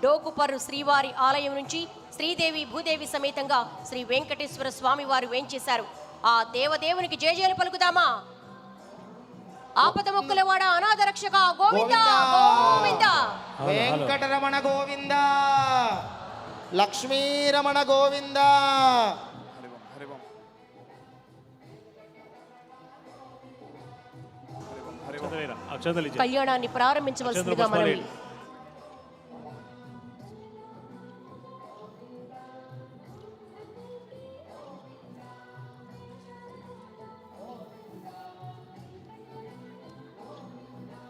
డోకుపర్రు శ్రీవారి ఆలయం నుంచి శ్రీదేవి భూదేవి సమేతంగా శ్రీ వెంకటేశ్వర స్వామి వారు వేంచేశారు. ఆ దేవదేవునికి జయజయలు పలుకుదామా. ఆపద మొక్కులవాడ అనాథ రక్షక గోవింద గోవింద. వెంకటరమణ గోవింద, లక్ష్మీరమణ గోవింద. కళ్యాణాన్ని ప్రారంభించవలసిందిగా మనవి.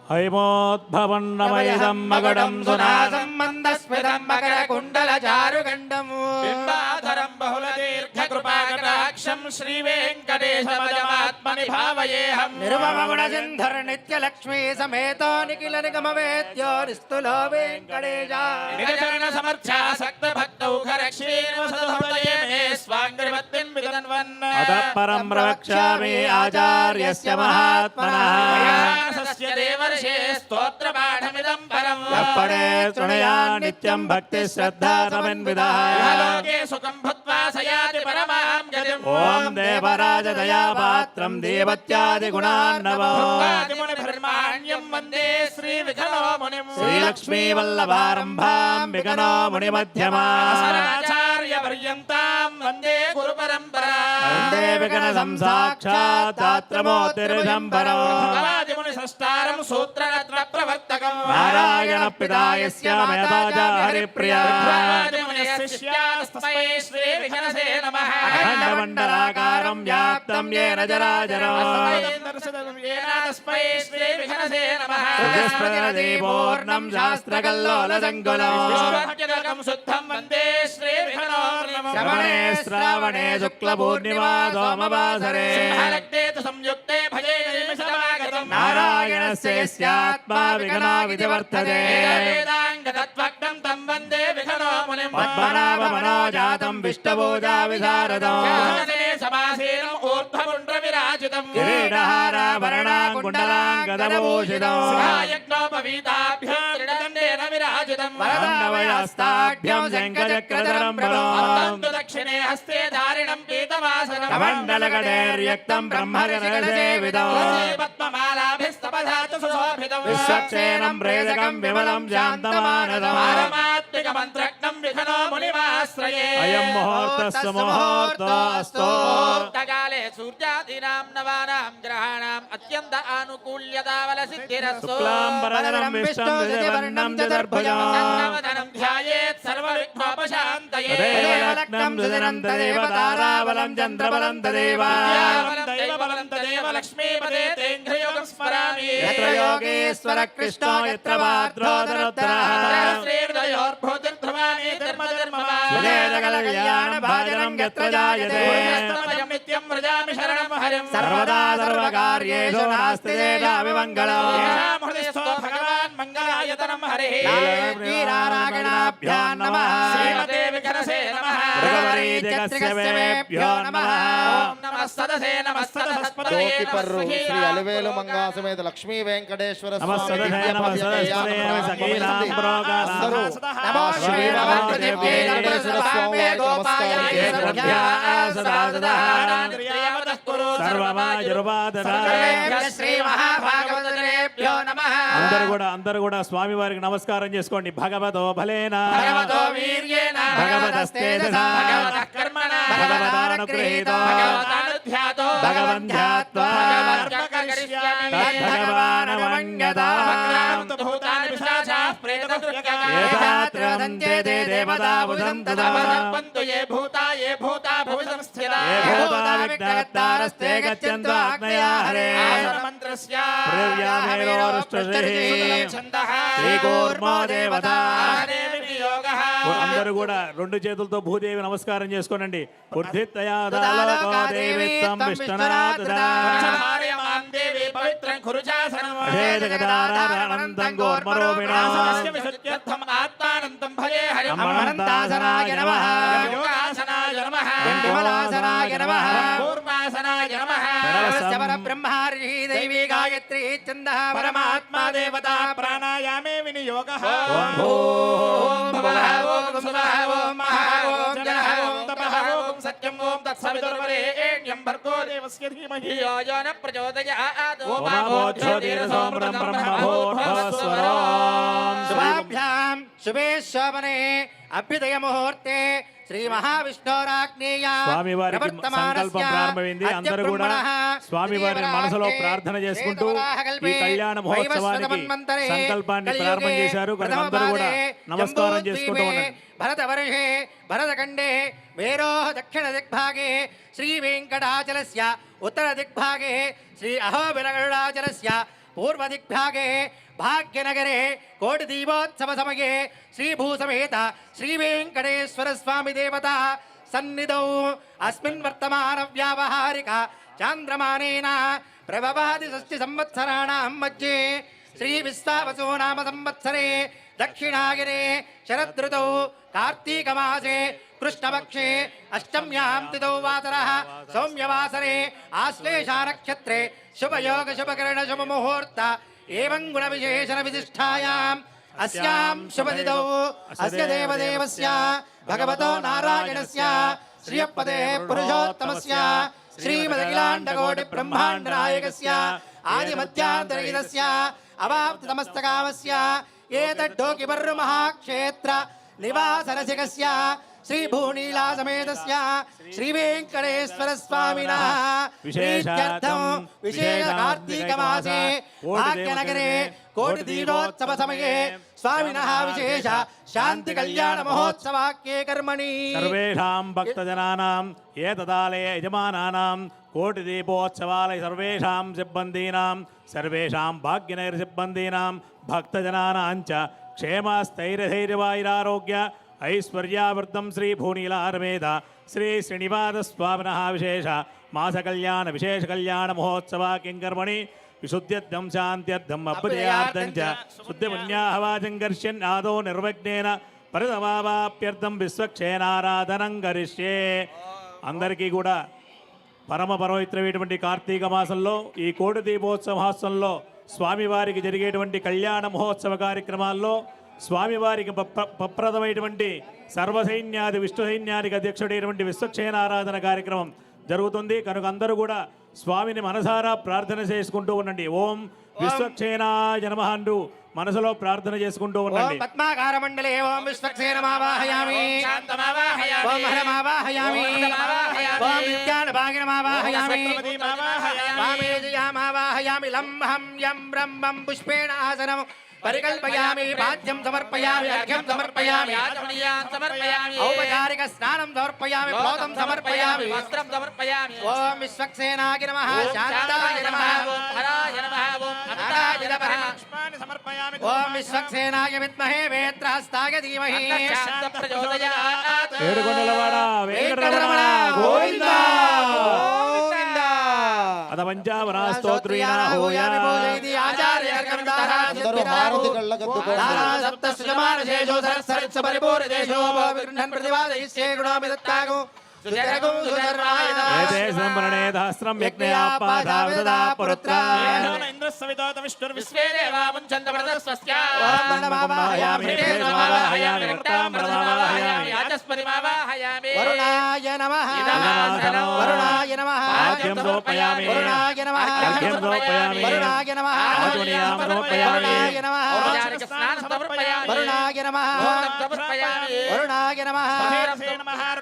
హైమోద్భవన్నమయదం మగడం సునాసం మందస్మితం మకర కుండల చారుగండము బింబాధరం బహుళ దీర్ఘ కృపాకటాక్షం శ్రీ వెంకటేశమజమాత్మని భావయేహం. నిర్మమగుణ సింధర నిత్య లక్ష్మీ సమేతో నిఖిల నిగమ వేద్యో నిస్తులో వెంకటేశ. నిజచరణ సమర్థాసక్త భక్తౌఘరక్షీర్వసదహృదయే మే స్వాంగ్రిమత్తిం విదన్వన్. అతః పరం ప్రవక్ష్యామి ఆచార్యస్య మహాత్మనః వ్యాసస్య దేవర్షే స్తోత్ర పాఠమిదం పరం. యప్పడే శృణుయాన్ నిత్యం భక్తి శ్రద్ధా సమన్వితః లోకే సుఖం భుక్త్వా సయాతి పరమాం గతిం. ఓం దేవరాజ దయాపాత్రం దేవత్యాది గుణార్ణవం బ్రహ్మాణ్యం వందే శ్రీ విఘ్నో మునిం. శ్రీలక్ష్మీ వల్లభారంభాం విఘ్నో ముని మధ్యమాచార్య పర్యంతాం వందే గురు పరంపరాం. వందే విఘ్న సంసాక్షాత్ తాత్రమూర్తిర్విదంబరం ముని సష్టారం సూత్రరత్న ప్రవర్తకం. నారాయణ పితాయస్య మేధాజ హరిప్రియా ముని శిష్యాస్తస్మై శ్రీ విఘ్నసే నమః. అఖండమండలాకారం వ్యాప్తం ఏన చరాచరం తస్మై శ్రీ విఘ్నసే నమః. పూర్ణం శాస్త్రకల్లోల సంకులం శుద్ధం వందే శ్రీ విఘ్నో నమః. శ్రవణే శ్రావణే శుక్ల పూర్ణిమా సోమవాసరే సంయుక్తే భజే నిమిషమాగతం. నారాయణస్యాత్మా విఘ్నో విధివర్తతే. వేదాంగతత్వక్తం తం వందే విఘ్నో మునిం. పద్మనాభ మనోజాతం విష్ణుపూజా విశారదం సమాసీనం ఊర్ధ్వపుండ్ర విరాజితం. కిరీటహారాభరణాకుండలాంగదభూషితం యజ్ఞోపవీతాభ్యాం త్రిదండేన విరాజితం. వరదవయస్తాభ్యాం శంఖచక్రధరం బలం దక్షిణే హస్తే ధారిణం పీతవాసనం. కమండలగడైర్యుక్తం బ్రహ్మగణసేవితం పద్మమాలాభిస్తపధాతు సుశోభితం. విశ్వక్సేనం ప్రేరకం విమలం శాంతమానసం. పారమాత్మిక మంత్రజ్ఞం విఘ్నో మునిమాశ్రయే. అయం ముహూర్తస్సు ముహూర్తోऽस्तु. ముహూర్తకాలే సూర్యాదీనాం నవానాం గ్రహాణాం అత్యంత ఆనుకూల్యతావల సిద్ధిరస్తు. శుక్లాంబరధరం విష్ణుం శశివర్ణం చతుర్భుజం ధనం ధ్యాయేత్ సర్వవిఘ్నోపశాంతయే. తదేవ సుదినం తదేవ తారాబలం చంద్రబలం తదేవ దైవబలం తదేవ లక్ష్మీపదే తేంఘ్రయోగం స్మరామి. యత్ర యోగేశ్వర కృష్ణో యత్ర భాద్రో ధనుత్తరః శ్రీహృదయోర్భూతిర్ధ్రువాణి ధర్మధర్మవాన్. కళ్యాణ భాజనం యత్ర జాయతే నిత్యం వ్రజామి శరణం హరిం. సర్వదా సర్వకార్యేషు నాస్తి దేశాభిమంగళం. యేషాం హృది స్థో భగవాన్ మంగళాయతనం హరిః. వీరారాగణాభ్యాం నమః. శ్రీమతే విఘ్నసే నమః. భృగవరీజగస్యవేభ్యో నమః. ఓం నమః సదసే నమః సదసస్పతయే డోకిపర్రు శ్రీ అలివేలు మంగా సమేత లక్ష్మీ వెంకటేశ్వర స్వామి అందరూ కూడా స్వామి వారికి నమస్కారం చేసుకోండి. భగవతో బలేనా భగవతో వీర్యేణ భగవతస్తేజసా భగవతః కర్మణా భగవదానుగృహీతో భగవతానుధ్యాతో భగవంధ్యాత్వా భగవత్కర్మకరిష్యామి తద్భగవానమన్యతా. భూతాని పిశాచాః ప్రేతదుర్గకాः యథాత్ర వదంతే తే దేవతా బుధం తదా పంతు ఏ భూతా భువి సంస్థితా. ఏ భూతా విఘ్నకర్తారస్తే గచ్చन्तు ఆగ్నేయా హరే. మంత్రస్య అందరూ కూడా రెండు చేతులతో భూదేవి నమస్కారం చేసుకోనండి. దేవి గాయత్రీ చంద పరమాత్మా దేవతా ప్రాణాయామే వినియోగః. ఓం ఓం స్వహ ఓం మహా ఓం జనః ఓం తపః ఓం సత్యం ఓం తత్సవితుర్వరేణ్యం భర్గో దేవస్య ధీమహి ధియో యో న ప్రచోదయాత్ ఓం ఓమాభోజ్యోతిరసోమృతం బ్రహ్మభూర్భువస్వరాం. శుభాభ్యాం శుభే శోభనే అభ్యుదయ ముహూర్తే శ్రీ మహావిష్ణోరాజ్ఞేయ స్వామివారికి సంకల్పం ప్రారంభమైంది. అందరూ కూడా స్వామివారిని మనసులో ప్రార్థన చేసుకుంటూ ఈ కళ్యాణ మహోత్సవానికి సంకల్పాన్ని ప్రారంభం చేశారు. కనుక అందరూ కూడా నమస్కారం చేసుకుంటూ ఉండండి. భరతవర్షే భరతఖండే మేరోః దక్షిణ దిగ్భాగే శ్రీ వెంకటాచలస్య ఉత్తర దిగ్భాగే శ్రీ అహోబిలగరుడాచలస్య పూర్వ దిగ్భాగే భాగ్యనగరే కోటి దీపోత్సవ సమये శ్రీభూసమేత శ్రీ వెంకటేశ్వర స్వామి దేవత సన్నిధౌ అస్మిన్ వర్తమాన వ్యావహారిక చాంద్రమానేన ప్రభవాది షష్ఠి సంవత్సరాణాం మధ్యే శ్రీ విశ్వావసో నామ సంవత్సరే దక్షిణాగిరే శరదృతౌ కార్తీక మాసే కృష్ణపక్షే అష్టమ్యాం తిథౌ వాసరః సౌమ్యవాసరే ఆశ్లేషా నక్షత్రే శుభయోగ శుభకరణ శుభ ముహూర్త ఏవం గుణ విశేషణ విశిష్టాయాం అస్యాం శుభతిథౌ అస్య దేవదేవస్య భగవతో నారాయణస్య శ్రియపదే పురుషోత్తమస్య శ్రీమదఖిలాండకోటి బ్రహ్మాండ నాయకస్య ఆదిమధ్యాంతరహితస్య అవాప్తి సమస్తకామస్య ఏతద్దోకిబర్రు మహాక్షేత్ర నివాసరసికస్య శ్రీ భూనీలా సమేతస్య శ్రీ వెంకటేశ్వర స్వామినః ప్రీత్యర్థం విశేష కార్తీక మాసే భాగ్యనగరే కోటి దీపోత్సవ సమये స్వామినః విశేష శాంతి కళ్యాణ మహోత్సవాఖ్యే కర్మణి సర్వేషాం భక్తజనానాం ఏతదాలయ యజమానానాం కోటి దీపోత్సవాలయ సర్వేషాం సిబ్బందీనాం సర్వేషాం భాగ్యనగర సిబ్బందీనాం భక్తజనానాం చ క్షేమస్థైర్యధైర్యవాయురారోగ్య ఐశ్వర్యావృద్ధం శ్రీ భూనీలారమేధ శ్రీ శ్రీనివాసస్వామినః విశేష మాస కళ్యాణ విశేష కళ్యాణ మహోత్సవ కింకర్మణి విశుద్ధ్యర్థం శాంత్యర్థం అభ్యుదయార్థం చ శుద్ధిపుణ్యాహవాచం కరిష్యన్ ఆదో నిర్విఘ్నేన పరితమావాప్యర్థం విశ్వక్షేనారాధనం కరిష్యే. అందరికీ కూడా పరమ పవిత్రమైనటువంటి కార్తీక మాసంలో ఈ కోటి దీపోత్సవ మహోత్సవంలో స్వామివారికి జరిగేటువంటి కళ్యాణ మహోత్సవ కార్యక్రమాల్లో స్వామివారికి ప్రప్రదమైనటువంటి సర్వసైన్యాది విష్ణు సైన్యానికి అధ్యక్షుడైనటువంటి విశ్వక్షేనారాధన కార్యక్రమం జరుగుతుంది. కనుక అందరూ కూడా స్వామిని మనసారా ప్రార్థన చేసుకుంటూ ఉండండి. ఓం విశ్వక్షేనాయ నమః అంటూ మనసులో ప్రార్థన చేసుకుంటూ ఉండండి. ఓం పద్మాకార మండలే ఓం విశ్వక్సేనమావాహయామి ఓం హరమావాహయామి ఓం విద్యానభాగినమావాహయామి వామేజయామావాహయామి లంహం యం బ్రహ్మం పుష్పేణ ఆసనం పరికల్పయామి పాద్యం సమర్పయామి అర్ఘ్యం సమర్పయామి ఆచమనీయాన్ సమర్పయామి ఔపచారిక స్నానం సమర్పయామి ప్రోతం సమర్పయామి వస్త్రం సమర్పయామి ఓం విశ్వక్సేనాయ నమః శాంతాయ నమః ఓం హరాయ నమః ఓం అమితాయ నమః పుష్పాన్ని సమర్పయామి. ఓం విశ్వక్సేనాయ విద్మహే వేత్రహస్తాయ ధీమహి శాంత ప్రచోదయాత్ ఏడుకొండలవాడ వెంకటరమణ గోవింద అద పంచావనాస్తోత్రీనా హోయామి పూజయితి ఆచార్య అందరూ హారతి కళ్ళగద్దుకోండి. సప్త సుజమానశేషో సరస్సరిత్స పరిపూర్ణదేశో గృహ్ణన్ ప్రతిపాదయిష్యే గుణామి దత్తాగు సుజరగు సుజర్వాయ నమః. ఏతే సంవరణే సహస్రం యజ్ఞయాపాదావిదదా పురుత్రా ఇంద్రస్సవితోత విష్ణుర్విశ్వ విశ్వే దేవా ముంచంత ప్రదస్వస్య ఓం నమః నమః రక్తాం ప్రమావాహయామి ఆచస్పతి మావాహయామి వరుణాయ నమః ఇదమాసనో వరుణాయ నమః ఆద్యం సమర్పయామి వరుణాయ నమః అర్ఘ్యం సమర్పయామి వరుణాయ నమః ఆచమనీయాం సమర్పయామి వరుణాయ నమః ఔపచారిక స్నానం సమర్పయామి వరుణాయ నమః భోగం సమర్పయామి వరుణాయ నమః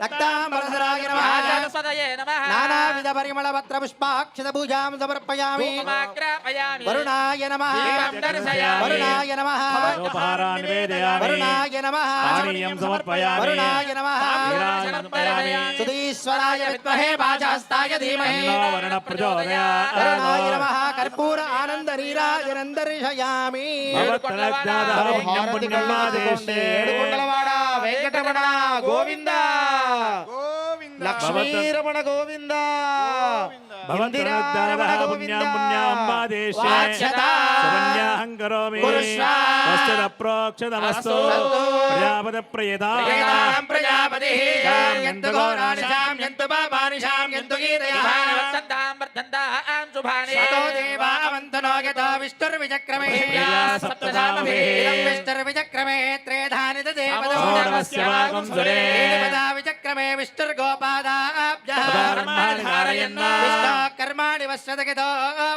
రక్తాంబరధరాయ నమః ఆచస్పతయే నమః నానావిధ పరిమళ పత్ర పుష్పాక్షత పూజాం సమర్పయామి ధూపమాగ్రాపయామి వరుణాయ నమః దీపం దర్శయామి వరుణాయ నమః ఉపహారాన్ని నివేదయామి వరుణాయ నమః పానీయం సమర్పయామి వరుణాయ నమః క్షీరాన్ని సమర్పయామి సుధీశ్వరాయ విద్మహే వాజహస్తాయ ధీమహి తన్నో వరుణ ప్రచోదయాత్ వరుణాయ నమః కర్పూర ఆనంద నీరాజనం దర్శయామి భవత్తలజ్ఞాతః పుణ్యం పుణ్యం మాదేశే ఏడుకొండలవాడ వెంకటరమణ గోవింద గోవింద లక్ష్మీరమణ గోవింద భవంతరుద్ధారः పుణ్యాం పుణ్యాంబాదేశే వాచ్యతా సుపుణ్యాహం కరోమి కురుష్వ స్వస్తిరప్రోక్షతమస్తు ప్రజాపతి ప్రియతాం ప్రజాపతిః యంతు ఘోరాణి శామ్యంతు పాపాని శామ్యంతు గీతయః వర్ధంతాం వర్ధంతాం శుభాని సతో దేవావంతనో యతో విష్ణుర్విచక్రమే సప్తధామభిः విష్ణుర్విచక్రమే త్రేధాని దేవతో నమస్య వాగం సురే విచక్రమే విష్ణుర్గోపాదాబ్జః కర్మాణి ధారయన్న విష్ణు కర్మాణి వశ్యతగితో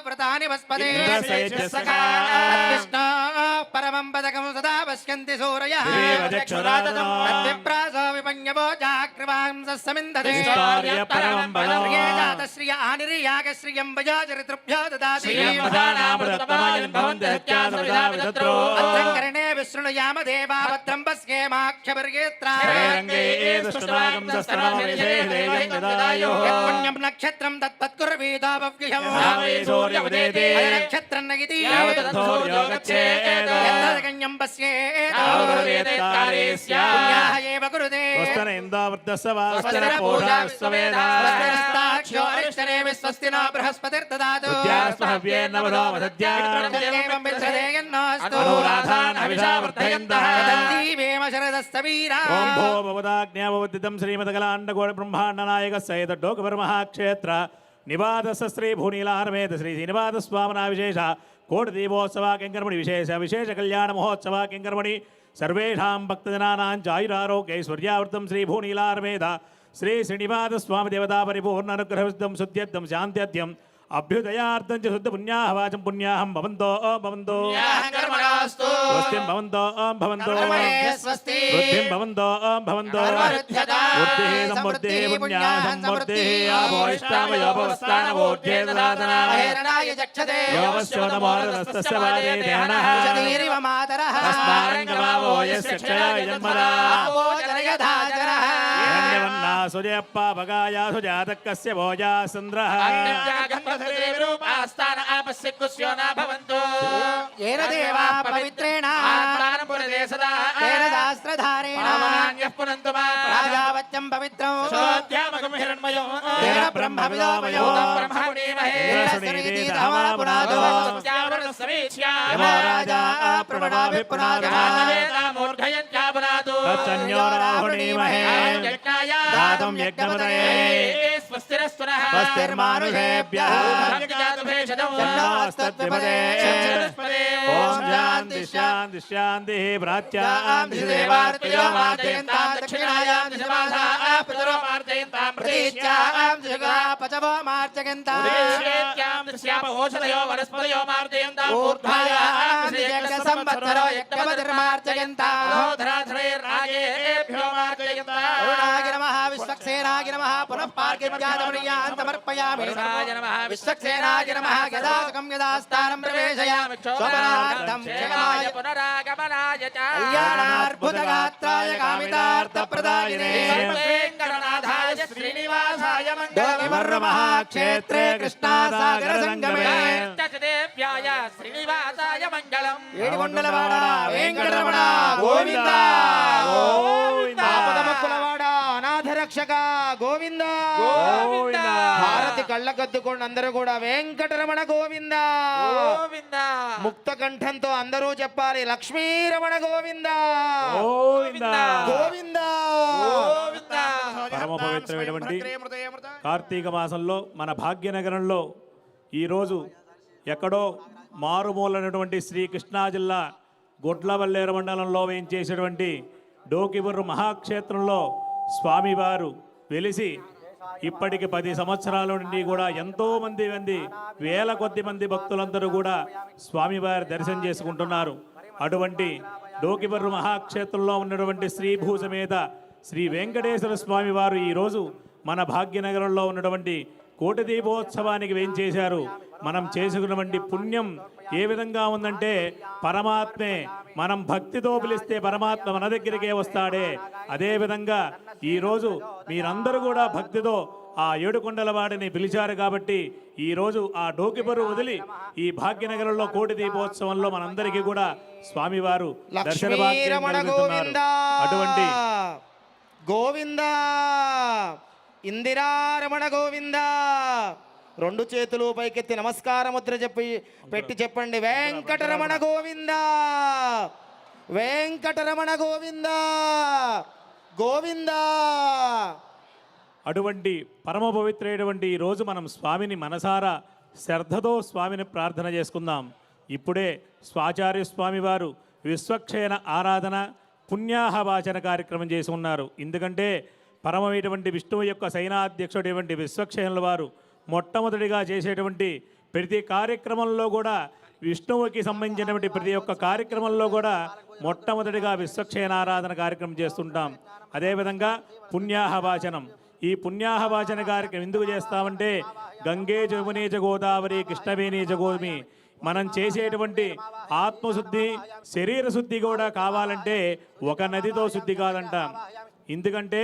వ్రతాని వస్పదే ఇంద్రసేజస్సఖా విష్ణు పరమం పదకం సదా పశ్యంతి సూరయః దేవచక్షురాతనో తద్విప్రాసో విపඤ్యవో జాగ్రవాంసస్సమిందతే విష్టార్య పరమం బలో జాతశ్రియ ఆనిర్యాగశ్రియం వయోచరితృభ్యో దదాతి శ్రియం ప్రధానామృతమాయం భవంతి సత్యాసవిధా విదత్రో భద్రంకరణే విశృణుయామ దేవా భద్రం పశ్యేమాఖ్యవర్గేత్రా రంగే దుష్టనాగం సస్త్రమవిషే దేవం దదాయో పుణ్యం నక్షత్రం తత్పత్కుర్వీదావ్యుహం నామే సూర్యవదేతే నక్షత్రం నగితి యావతథోర్యోగచ్చేద యత్తగణ్యం పశ్యేత ఆవృతేత్కారేస్య పుణ్యాః ఏవ కురుతే స్వస్తన ఇందావృతస్య వాస్తన పూషాస్వవేదా స్వస్తిరస్తాక్షో అరిష్టనే విశ్వస్తి నో బృహస్పతిర్దదాతు విద్యాస్మహవ్యేన వదో వదద్యా దేవం విద్రదేయన్నోస్తు అనురాధాన్ అవిషా వర్ధయంతః దీవేమ శరదస్తవీరా ఓం భో భవదాజ్ఞావవర్తితం శ్రీమదకలాండగోడ బ్రహ్మాండ నాయక సహిత డోకవర్మహాక్షేత్ర నివాదస శ్రీ భూనీలారమేత శ్రీ శ్రీనివాద స్వామనా విశేష కోటి దీపోత్సవ కింకర్మణి విశేష కళ్యాణ మహోత్సవ కింకర్మణి సర్వేషాం భక్తజనానాం చాయురారోగ్యైశ్వర్యావృతం శ్రీ భూనీలారమేత శ్రీ శ్రీనివాద స్వామి దేవతా పరిపూర్ణ అనుగ్రహవిద్దం శుద్ధ్యర్థం శాంత్యర్థం అభ్యుదయార్థం చ శుద్ధ పుణ్యాహ వాచం పుణ్యాహం భవంతో భవంతో కర్మణాస్తు స్వస్తిం భవంతో భవంతో కర్మణే స్వస్తి వృద్ధిం భవంతో భవంతో కర్మరుద్ధ్యతా వృద్ధిః సంవృద్ధిః పుణ్యాః సంవృద్ధిః ఆభోష్టామయోపవస్థానవోర్ధ్యే దదాతన అహేరణాయ చక్షతే యోగస్యోనమోరదస్తస్య వాదే ధ్యానః ఉషతీరివ మాతరః తస్మారంగమావో యస్య క్షయాయ జన్మదా ఆవో జనయధాజనః హిరణ్యవర్ణా సుజయప్ప భగాయా సుజాతకస్య భోజా సంద్రః విరూపాస్థాన ఆపస్య కుస్యోనా భవంతు ఏన దేవా పవిత్రేణ ఆత్మానపురదే సదా తేన శాస్త్రధారేణ పావనాన్యః పునంతు మా రాజావత్యం పవిత్రం శోధ్యామగం హిరణ్మయో తేన బ్రహ్మవిదోమయో బ్రహ్మణీమహే పునాదో సత్యావరణ సమీక్ష్య యమో రాజా ప్రణాభిపునాదో మూర్ధయంత్యాపునాదు తచ్చన్యోరాహుణీమహే దాతుం యజ్ఞపతయే స్వస్తిరస్తునః స్వస్తిర్మానుషేభ్యః జన్మోస్తత్విపదే ఓం శాంతి శాంతి శాంతి ప్రాచ్యాం దేవార్తయో మార్జయంతా దక్షిణాయాం దిశమాసా పితరో మార్జయంతాం ప్రతీచ్యాం జగా పచవో మార్జయంతా ప్రతీచ్యాం దృశ్యాప ఓషధయో వనస్పతయో మార్జయంతాం ఊర్ధ్వాయాం యజ్ఞ సంవత్సరో యజ్ఞపతిర్మార్జయంతా రాజేభ్యో మార్జయంతాం అరుణాయ నమః విశ్వక్సేనాయ నమః పునః పార్కివ్యాధమనీయాన్ సమర్పయామి విశ్వక్సేనాయ నమః యదాసుకం యదాస్థానం ప్రవేశయామి శోభనార్థం క్షేమాయ పునరాగమనాయ చ కళ్యాణార్భుతగాత్రాయ కామితార్థప్రదాయినే వెంకటనాథాయ శ్రీనివాసాయ మహాక్షేత్రే కృష్ణాసాగర సంగమే దేవ్యాయ శ్రీనివాసాయ మంగళం ఏడుకొండలవాడ వెంకటరమణ గోవింద ఆపదమక్కులవాడ అనాథరక్షక గోవింద గోవింద. భారతి కళ్ళకద్దుకోండి అందరూ కూడా వెంకటరమణ గోవింద గోవింద ముక్త కంఠంతో అందరూ చెప్పాలి లక్ష్మీరమణ గోవింద గోవింద. గోవింద పరమ పవిత్రమైనటువంటి కార్తీక మాసంలో మన భాగ్యనగరంలో ఈరోజు ఎక్కడో మారుమూలైనటువంటి శ్రీ కృష్ణా జిల్లా గొడ్లవల్లేరు మండలంలో వేయించేసినటువంటి డోకిబుర్రు మహాక్షేత్రంలో స్వామివారు వెలిసి ఇప్పటికి 10 సంవత్సరాల నుండి కూడా ఎంతోమంది వేల కొద్ది మంది భక్తులందరూ కూడా స్వామివారి దర్శనం చేసుకుంటున్నారు. అటువంటి డోకిబుర్రు మహాక్షేత్రంలో ఉన్నటువంటి శ్రీభూ సమేత శ్రీ వెంకటేశ్వర స్వామి వారు ఈరోజు మన భాగ్యనగరంలో ఉన్నటువంటి కోటి దీపోత్సవానికి వేంచేశారు. మనం చేసుకున్నటువంటి పుణ్యం ఏ విధంగా ఉందంటే పరమాత్మే మనం భక్తితో పిలిస్తే పరమాత్మ మన దగ్గరికే వస్తాడే. అదేవిధంగా ఈరోజు మీరందరూ కూడా భక్తితో ఆ ఏడుకొండల వాడిని పిలిచారు కాబట్టి ఈరోజు ఆ డోకిబరు వదిలి ఈ భాగ్యనగరంలో కోటి దీపోత్సవంలో మనందరికీ కూడా స్వామివారు దర్శన భాగ్యం కలుగుతున్నారు. అటువంటి గోవింద ఇందిరారమణ గోవింద. రెండు చేతులు పైకెత్తి నమస్కార ముద్ర పెట్టి చెప్పండి, వెంకటరమణ గోవింద, వెంకటరమణ గోవింద, గోవింద. అటువంటి పరమ పవిత్రైనటువంటి ఈ రోజు మనం స్వామిని మనసారా శ్రద్ధతో స్వామిని ప్రార్థన చేసుకుందాం. ఇప్పుడే స్వాచార్య స్వామి వారు విశ్వక్షయన ఆరాధన పుణ్యాహవాచన కార్యక్రమం చేసి ఉన్నారు. ఎందుకంటే పరమమైనటువంటి విష్ణువు యొక్క సైనాధ్యక్షుడైనటువంటి విశ్వక్షయనుల వారు మొట్టమొదటిగా చేసేటువంటి ప్రతి కార్యక్రమంలో కూడా విష్ణువుకి సంబంధించినటువంటి ప్రతి ఒక్క కార్యక్రమంలో కూడా మొట్టమొదటిగా విశ్వక్షయన ఆరాధన కార్యక్రమం చేస్తుంటాం. అదేవిధంగా పుణ్యాహవాచనం. ఈ పుణ్యాహవాచన కార్యక్రమం ఎందుకు చేస్తామంటే గంగే జమునే చ గోదావరి కృష్ణవేణి చ గోదావరి మనం చేసేటువంటి ఆత్మశుద్ధి శరీర శుద్ధి కూడా కావాలంటే ఒక నదితో శుద్ధి కాదంట. ఎందుకంటే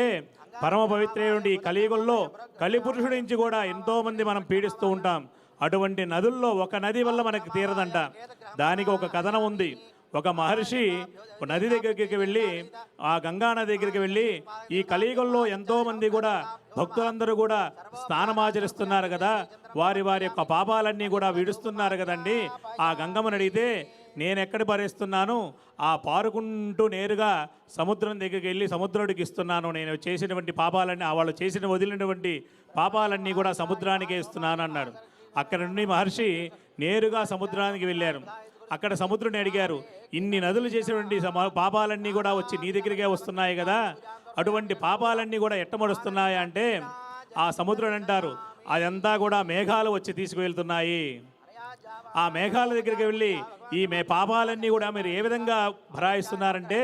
పరమ పవిత్రైనటువంటి ఈ కలియుగంలో కలిపురుషుడి నుంచి కూడా ఎంతోమంది మనం పీడిస్తూ ఉంటాం. అటువంటి నదుల్లో ఒక నది వల్ల మనకి తీరదంట. దానికి ఒక కథనం ఉంది. ఒక మహర్షి నది దగ్గరికి వెళ్ళి ఆ గంగా నది దగ్గరికి వెళ్ళి ఈ కలియుగంలో ఎంతోమంది కూడా భక్తులందరూ కూడా స్నానమాచరిస్తున్నారు కదా, వారి వారి యొక్క పాపాలన్నీ కూడా విడుస్తున్నారు కదండి. ఆ గంగమ్మని అడిగితే నేను ఎక్కడ భరిస్తున్నాను, ఆ పారుకుంటూ నేరుగా సముద్రం దగ్గరికి వెళ్ళి సముద్రుడికి ఇస్తున్నాను. నేను చేసినటువంటి పాపాలన్నీ వాళ్ళు చేసిన వదిలినటువంటి పాపాలన్నీ కూడా సముద్రానికే ఇస్తున్నాను అన్నాడు. అక్కడ నుండి మహర్షి నేరుగా సముద్రానికి వెళ్ళారు. అక్కడ సముద్రుని అడిగారు, ఇన్ని నదులు చేసినటువంటి పాపాలన్నీ కూడా వచ్చి నీ దగ్గరికే వస్తున్నాయి కదా, అటువంటి పాపాలన్నీ కూడా ఎట్టమడుస్తున్నాయి అంటే ఆ సముద్రుడు అంటారు, అదంతా కూడా మేఘాలు వచ్చి తీసుకువెళ్తున్నాయి. ఆ మేఘాల దగ్గరికి వెళ్ళి ఈ పాపాలన్నీ కూడా మీరు ఏ విధంగా భరాయిస్తున్నారంటే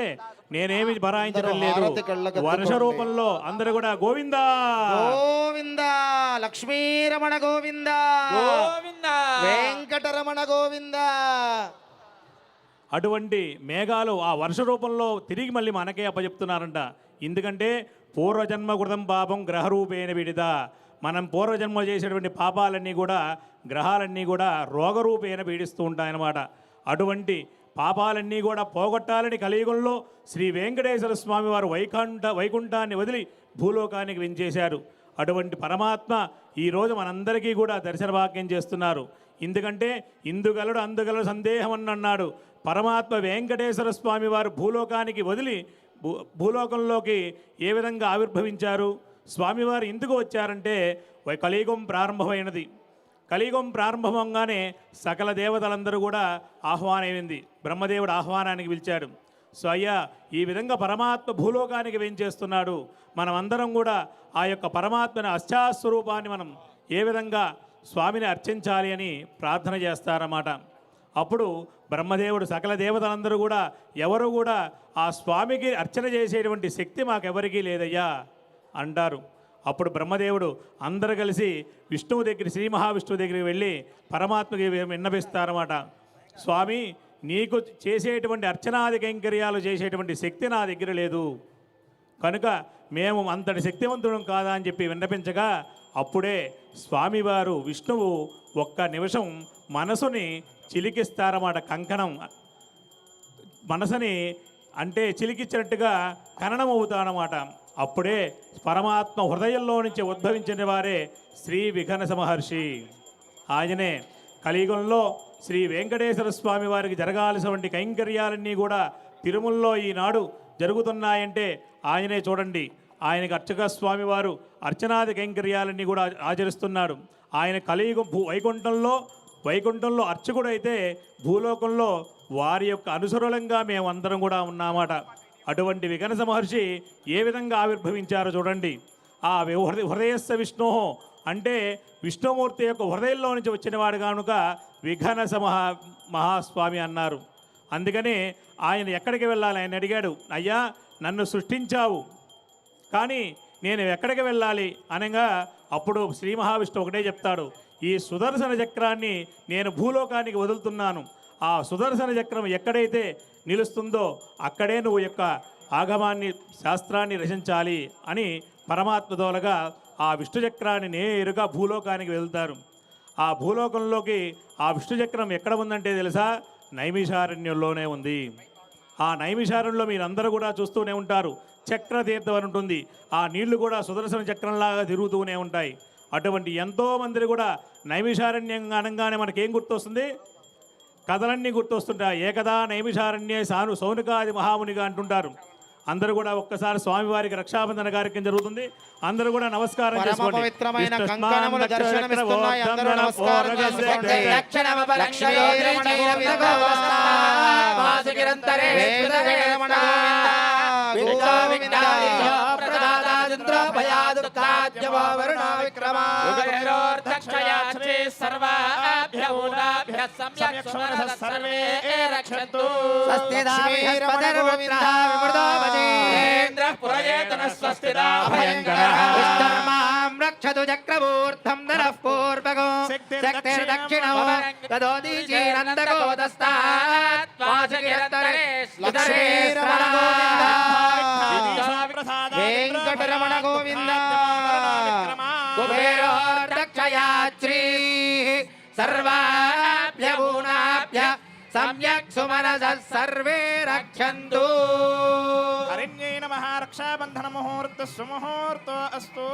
నేనేమి భరాయించడం లేదు, వర్ష రూపంలో అందరూ కూడా గోవిందా గోవింద, లక్ష్మీరమణ గోవింద, గోవింద, వెంకటరమణ గోవింద. అటువంటి మేఘాలు ఆ వర్ష రూపంలో తిరిగి మళ్ళీ మనకే అప్పచెప్తున్నారంట. ఎందుకంటే పూర్వజన్మ కృతం పాపం గ్రహరూపేణ విడిద. మనం పూర్వజన్మ చేసేటువంటి పాపాలన్నీ కూడా గ్రహాలన్నీ కూడా రోగరూపేణ పీడిస్తూ ఉంటాయన్నమాట. అటువంటి పాపాలన్నీ కూడా పోగొట్టాలని కలియుగంలో శ్రీ వెంకటేశ్వర స్వామి వారు వైకుంఠాన్ని వదిలి భూలోకానికి వెంచేశారు. అటువంటి పరమాత్మ ఈరోజు మనందరికీ కూడా దర్శన భాగ్యం చేస్తున్నారు. ఎందుకంటే ఇందుగలడు అందుగలడు సందేహం అని అన్నాడు. పరమాత్మ వెంకటేశ్వర స్వామి వారు భూలోకానికి వదిలి భూలోకంలోకి ఏ విధంగా ఆవిర్భవించారు, స్వామివారు ఎందుకు వచ్చారంటే కలియుగం ప్రారంభమైనది. కలియుగం ప్రారంభంగానే సకల దేవతలందరూ కూడా ఆహ్వానమైంది. బ్రహ్మదేవుడు ఆహ్వానానికి పిలిచాడు. సో అయ్యా, ఈ విధంగా పరమాత్మ భూలోకానికి వేంచేస్తున్నాడు. మనమందరం కూడా ఆ యొక్క పరమాత్మని అష్టాస్వరూపాన్ని మనం ఏ విధంగా స్వామిని అర్చించాలి అని ప్రార్థన చేస్తారన్నమాట. అప్పుడు బ్రహ్మదేవుడు సకల దేవతలందరూ కూడా ఎవరు కూడా ఆ స్వామికి అర్చన చేసేటువంటి శక్తి మాకెవరికీ లేదయ్యా అంటారు. అప్పుడు బ్రహ్మదేవుడు అందరూ కలిసి విష్ణువు దగ్గర శ్రీ మహావిష్ణువు దగ్గరికి వెళ్ళి పరమాత్మకి విన్నపిస్తారన్నమాట. స్వామి, నీకు చేసేటువంటి అర్చనాది కైంకర్యాలు చేసేటువంటి శక్తి నా దగ్గర లేదు కనుక మేము అంతటి శక్తివంతుడం కాదా అని చెప్పి విన్నపించగా అప్పుడే స్వామివారు విష్ణువు ఒక్క నిమిషం మనసుని చిలికిస్తారన్నమాట. కంకణం మనసుని అంటే చిలికిచ్చినట్టుగా ఖననం అవుతాడనమాట. అప్పుడే పరమాత్మ హృదయంలో నుంచి ఉద్భవించిన వారే శ్రీ విఘనస మహర్షి. ఆయనే కలియుగంలో శ్రీ వెంకటేశ్వర స్వామి వారికి జరగాల్సినటువంటి కైంకర్యాలన్నీ కూడా తిరుమలలో ఈనాడు జరుగుతున్నాయంటే ఆయనే చూడండి. ఆయనకు అర్చక స్వామి వారు అర్చనాది కైంకర్యాలన్నీ కూడా ఆచరిస్తున్నాడు. ఆయన కలియుగం వైకుంఠంలో అర్చకుడైతే భూలోకంలో వారి యొక్క అనుసరులంగా మేమందరం కూడా ఉన్నామాట. అటువంటి విఘనస మహర్షి ఏ విధంగా ఆవిర్భవించారో చూడండి. ఆ హృదయస్థ విష్ణు అంటే విష్ణుమూర్తి యొక్క హృదయంలో నుంచి వచ్చినవాడు కనుక విఘనస మహాస్వామి అన్నారు. అందుకని ఆయన ఎక్కడికి వెళ్ళాలి ఆయన అడిగాడు. అయ్యా, నన్ను సృష్టించావు కానీ నేను ఎక్కడికి వెళ్ళాలి అనగా అప్పుడు శ్రీ మహావిష్ణువు ఒకటే చెప్తాడు, ఈ సుదర్శన చక్రాన్ని నేను భూలోకానికి వదులుతున్నాను. ఆ సుదర్శన చక్రం ఎక్కడైతే నిలుస్తుందో అక్కడే నువ్వు యొక్క ఆగమాన్ని శాస్త్రాన్ని రచించాలి అని పరమాత్మ దోలగా ఆ విష్ణు చక్రాన్ని నేరుగా భూలోకానికి వెళ్తారు. ఆ భూలోకంలోకి ఆ విష్ణు చక్రం ఎక్కడ ఉందంటే తెలుసా? నైమిషారణ్యంలోనే ఉంది. ఆ నైమిషారణ్యంలో మీరందరూ కూడా చూస్తూనే ఉంటారు. చక్రతీర్థం అని ఉంటుంది. ఆ నీళ్లు కూడా సుదర్శన చక్రంలాగా తిరుగుతూనే ఉంటాయి. అటువంటి ఎంతో మంది కూడా నైమిషారణ్యం అనగానే మనకేం గుర్తొస్తుంది? కథలన్నీ గుర్తొస్తుంటాయి. ఏకదా నైమిషారణ్యే సౌనకాది మహామునిగా అంటుంటారు. అందరూ కూడా ఒక్కసారి స్వామివారికి రక్షాబంధన కార్యక్రమం జరుగుతుంది. అందరూ కూడా నమస్కారం పరమ చేసుకోండి. పవిత్రమైన కంకణములు దర్శనమిస్తున్నాయి. అందరూ నమస్కారం చేసుకోండి. రక్షతు చక్రమూర్ధం నరః పూర్వగో శక్తిర్దక్షిణో తదోదీచీనందగోదస్తాత్ వాసకీర్తనే లక్ష్మీరమణ గోవింద వెంకటరమణ గోవింద కుబేరోర్దక్షయాత్రీ సర్వాభ్యభూనాభ్య సమ్యక్ సుమనసః సర్వే రక్షन्तు. హరిణ్యై నమః. రక్షాబంధన ముహూర్త సుముహూర్తో అస్తు.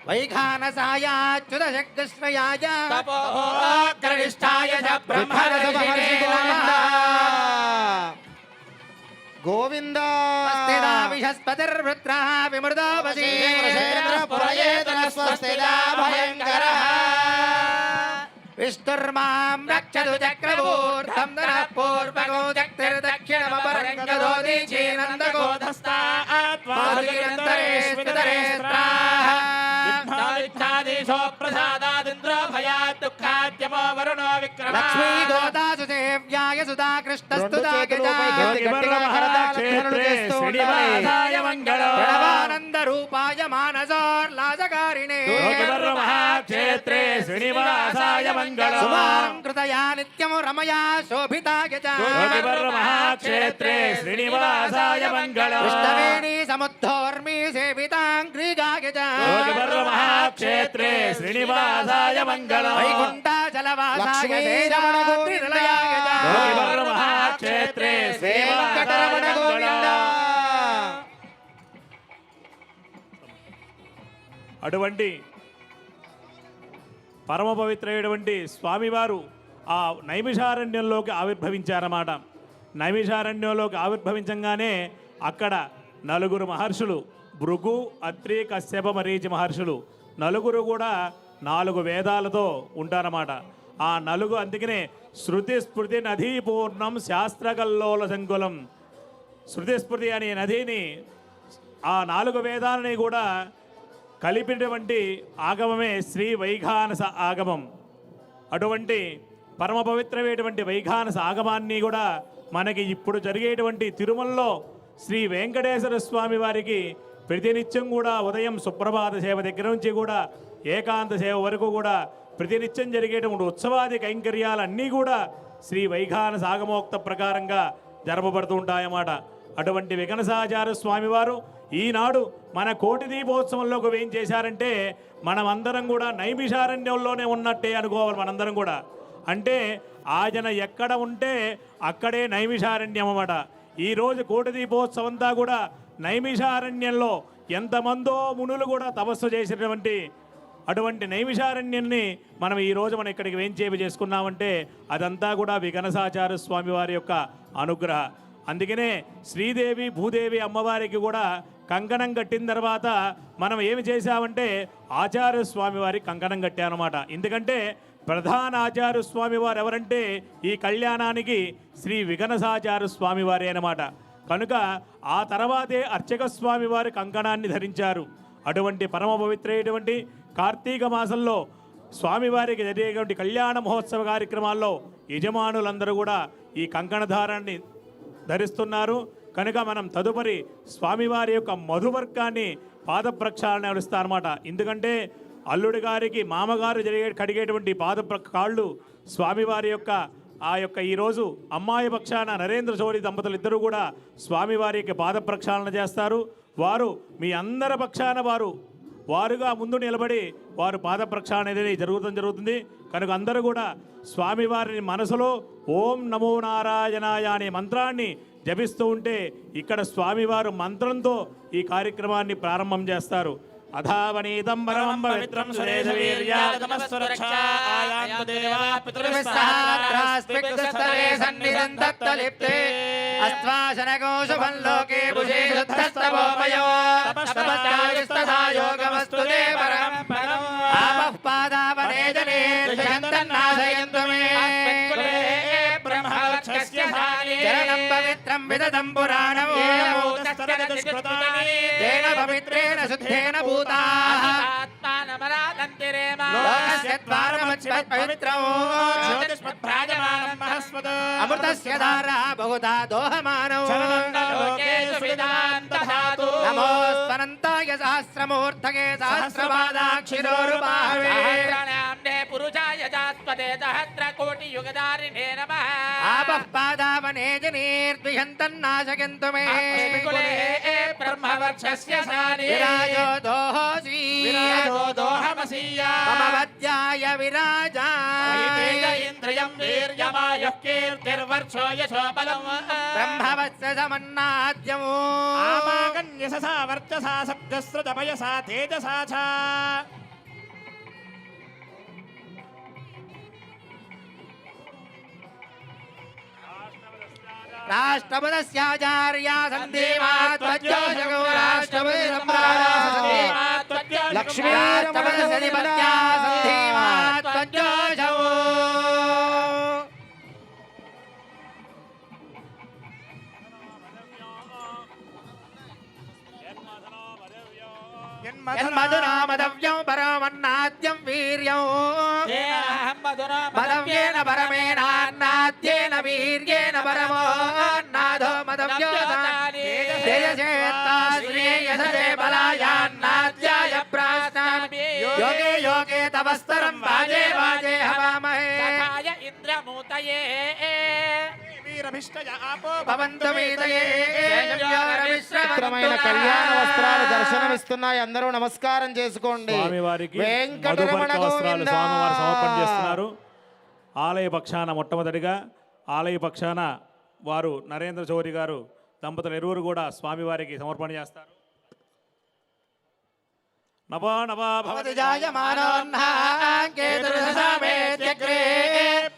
వైఖానసాయాచ్యుత శక్తిశ్రయాయ తపోగ్రనిష్టాయ చ బ్రహ్మర్షి గోవింద విషస్పతిర్వృత్రః విమృతోపసి విష్ణుర్మాం రక్షతు చక్రమూర్ధం నరః పూర్వగో శక్తిర్దక్షిణమపరం గదోదీచీనందగోధస్తాత్ వాసుకీర్తనే స్మితరే స్త్రాః లక్ష్మీ గోదాసు సేవ్యాయ సుధా కృష్ణస్తుతానంద రూపాయ మానసోర్లాసకారిణే క్షేత్రే శ్రీనివాసాయ మంగళం. కృతయా నిత్యం రమయా శోభితాయ చ మహాక్షేత్రే శ్రీనివాసాయ మంగళం. కృష్ణవేణీ సముద్ధోర్మి సేవితాంగ్రీగాయ చ మహాక్షేత్రే శ్రీనివాసాయ మంగళం. వైకుంఠాచలవాసాయ నిలయాయ చ మహాక్షేత్రే వెంకటరమణ గోవింద. అటువంటి పరమ పవిత్రమైనటువంటి స్వామివారు ఆ నైమిషారణ్యంలోకి ఆవిర్భవించారన్నమాట. నైమిషారణ్యంలోకి ఆవిర్భవించగానే అక్కడ నలుగురు మహర్షులు, భృగు, అత్రి, కశ్యప, మరీచి మహర్షులు నలుగురు కూడా 4 వేదాలతో ఉంటారన్నమాట. ఆ అందుకనే శృతి స్మృతి నదీ పూర్ణం శాస్త్రకల్లోల సంకులం. శృతి స్మృతి అనే నదిని ఆ 4 వేదాలని కూడా కలిపినటువంటి ఆగమమే శ్రీ వైఖానస ఆగమం. అటువంటి పరమ పవిత్రమైనటువంటి వైఖానస ఆగమాన్ని కూడా మనకి ఇప్పుడు జరిగేటువంటి తిరుమలలో శ్రీ వెంకటేశ్వర స్వామి వారికి ప్రతినిత్యం కూడా ఉదయం సుప్రభాత సేవ దగ్గర నుంచి కూడా ఏకాంత సేవ వరకు కూడా ప్రతినిత్యం జరిగేటువంటి ఉత్సవాది కైంకర్యాలన్నీ కూడా శ్రీ వైఖానస ఆగమోక్త ప్రకారంగా జరపబడుతూ ఉంటాయన్నమాట. అటువంటి విఘనసాచార్య స్వామివారు ఈనాడు మన కోటి దీపోత్సవంలోకి ఏం చేశారంటే మనమందరం కూడా నైమిషారణ్యంలోనే ఉన్నట్టే అనుకోవాలి. మనందరం కూడా అంటే ఆయన ఎక్కడ ఉంటే అక్కడే నైమిషారణ్యం అన్నమాట. ఈరోజు కోటి దీపోత్సవం అంతా కూడా నైమిషారణ్యంలో ఎంతమందో మునులు కూడా తపస్సు చేసినటువంటి అటువంటి నైమిషారణ్యాన్ని మనం ఈరోజు మనం ఇక్కడికి వేంచేప చేసుకున్నామంటే అదంతా కూడా విఘనసాచార్య స్వామి వారి యొక్క అనుగ్రహ. అందుకనే శ్రీదేవి భూదేవి అమ్మవారికి కూడా కంకణం కట్టిన తర్వాత మనం ఏమి చేశామంటే ఆచార్య స్వామి వారికి కంకణం కట్టామన్నమాట. ఎందుకంటే ప్రధాన ఆచార్య స్వామి వారు ఎవరంటే ఈ కళ్యాణానికి శ్రీ విఘనసాచార్య స్వామి వారే అన్నమాట. కనుక ఆ తర్వాతే అర్చక స్వామి వారి కంకణాన్ని ధరించారు. అటువంటి పరమ పవిత్రమైనటువంటి కార్తీక మాసంలో స్వామివారికి జరిగేటువంటి కళ్యాణ మహోత్సవ కార్యక్రమాల్లో యజమానులందరూ కూడా ఈ కంకణధారాన్ని ధరిస్తున్నారు. కనుక మనం తదుపరి స్వామివారి యొక్క మధువర్గాన్ని పాద ప్రక్షాళన నడుస్తారన్నమాట. ఎందుకంటే అల్లుడి గారికి మామగారు కడిగేటువంటి కాళ్ళు స్వామివారి యొక్క ఈరోజు అమ్మాయి పక్షాన నరేంద్ర చౌరి దంపతులు ఇద్దరు కూడా స్వామివారి యొక్క పాద ప్రక్షాళన చేస్తారు. వారు మీ అందరి పక్షాన వారు వారుగా ముందు నిలబడి వారు పాద ప్రక్షాళన అనేది జరుగుతుంది కనుక అందరూ కూడా స్వామివారిని మనసులో ఓం నమో నారాయణాయ అనే మంత్రాన్ని జపిస్తూ ఉంటే ఇక్కడ స్వామివారు మంత్రంతో ఈ కార్యక్రమాన్ని ప్రారంభం చేస్తారు. అధావనీతం పరమం పవిత్రం సురేశ పితృస్థలే సన్నిధం తత్తలిప్తే అస్వాశనకోశుభం లోకే భుజే శుద్ధస్తవోమయో తపస్తపశ్చాయుస్తథా యోగమస్తు తే పరం ఆపః పాదావనే జనే ఋషయంతన్నాశయంతు మే బ్రహ్మవక్షస్య చరణం పవిత్రం విదదం పురాణం తేన పవిత్రేణ శుద్ధేన భూతాః లోకస్య ద్వారమచ్పవిత్రం అమృతస్య ధారా బహుధా దోహమానో నమోస్వనంతాయ సహస్రమూర్ధగే సహస్రపాదాక్షిరోరుపాహవే పురుషాయ జాస్పదే సహస్ర కోటి యుగధారిణే నమః ఆపః పాదావనే జనేర్ద్విషంతన్నాశయంతు మే బ్రహ్మవర్క్షస్య సాని విరాజో దోహోసి దోహమసీయా మమ వద్యాయ విరాజాయ ఇంద్రియం వీర్యమాయుః కీర్తిర్వర్షో యశోబలం బ్రహ్మవత్స సమన్నాద్యము ఆమాకన్యసా వర్చసా సప్తస్రతపయసా తేజసా చ రాష్ట్రపదస్యాచార్యా సందేవాత్మజో జగో రాష్ట్రపతి సంప్రారాసతే లక్ష్మీరాష్ట్రపదస్యధిపత్యా సందేవాత్మజో జగో యన్మధునామదవ్యం పరమన్నాద్యం వీర్యం మదవ్యేన పరమేణాన్నాద్యేన వీర్యేన పరమోన్నాదో మదవ్యో తేజసేత్తా శ్రేయసే బలాయాన్నాద్యాయ ప్రాశ్నామి యోగే యోగే తపస్తరం వాజే వాజే హవామహే ఇంద్రమూతయే భవంతు వీతయే పవిత్రమైన కళ్యాణ వస్త్రాలు దర్శనమిస్తున్నాయి. అందరూ నమస్కారం చేసుకోండి. స్వామివారికి వెంకటరమణ మధుపర్క వస్త్రాలు గోవిందా. స్వామివారు సమర్పణ చేస్తున్నారు. ఆలయ పక్షాన మొట్టమొదటిగా ఆలయ పక్షాన వారు నరేంద్ర చౌరి గారు దంపతులు ఇరువురు కూడా స్వామివారికి సమర్పణ చేస్తారు. నభా నభా భవతి జాయమానోన్హాకేతుర్దశామేత్యగ్రే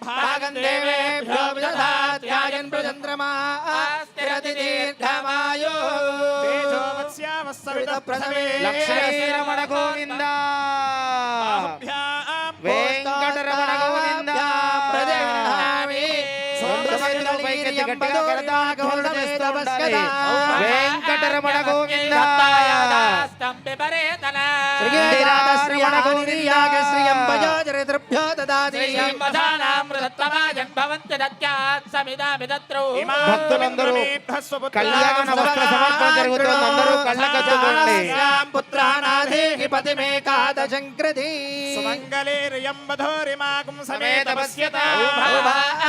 భాగం దేవేభ్యో విదధాత్యాయన్ ప్రచంద్రమా స్థిరతి దీర్ఘమాయో ప్రసవే లక్ష్మీరమణ గోవింద వెంకటరమణ గోవింద ప్రజామి వెంకటరమణ గోవింద శ్రీరామశ్రీయణ గౌరీయాగ శ్రీయంబయోజరితృభ్యో దదాతి భక్తులందరూ కళ్యాణ వస్త్ర సమర్పణ జరుగుతుంది. అందరూ కళ్ళకద్దుకోండి. పుత్రానాథేహి పతిమేకాదశంకృతి సమేత పశ్యత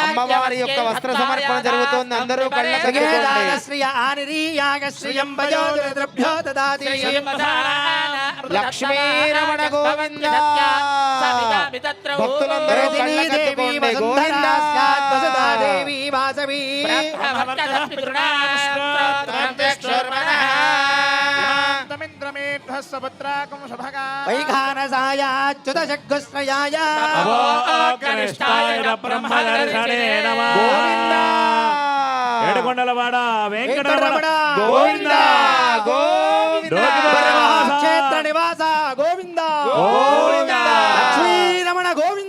అమ్మవారి యొక్క వస్త్ర సమర్పణ జరుగుతుంది. అందరూ కళ్ళకద్దుకోండి. శ్రీ ఆనిరీయాగ శ్రీయంబయోజరితృభ్యో దదాతి లక్ష్మీరమణ గోవింద భక్తులందరూ కళ్ళకద్దుకోండి. గోవింద దేవి వాసవి వైఖానసాయాచ్యుత శగ్గుశ్రయాయ బ్రహ్మదర్శనే నమః. గోవింద ఏడుకొండలవాడ వెంకటరమణ గోవింద గోవింద క్షేత్ర నివాస గోవింద గోవింద. లక్ష్మీరమణ గోవింద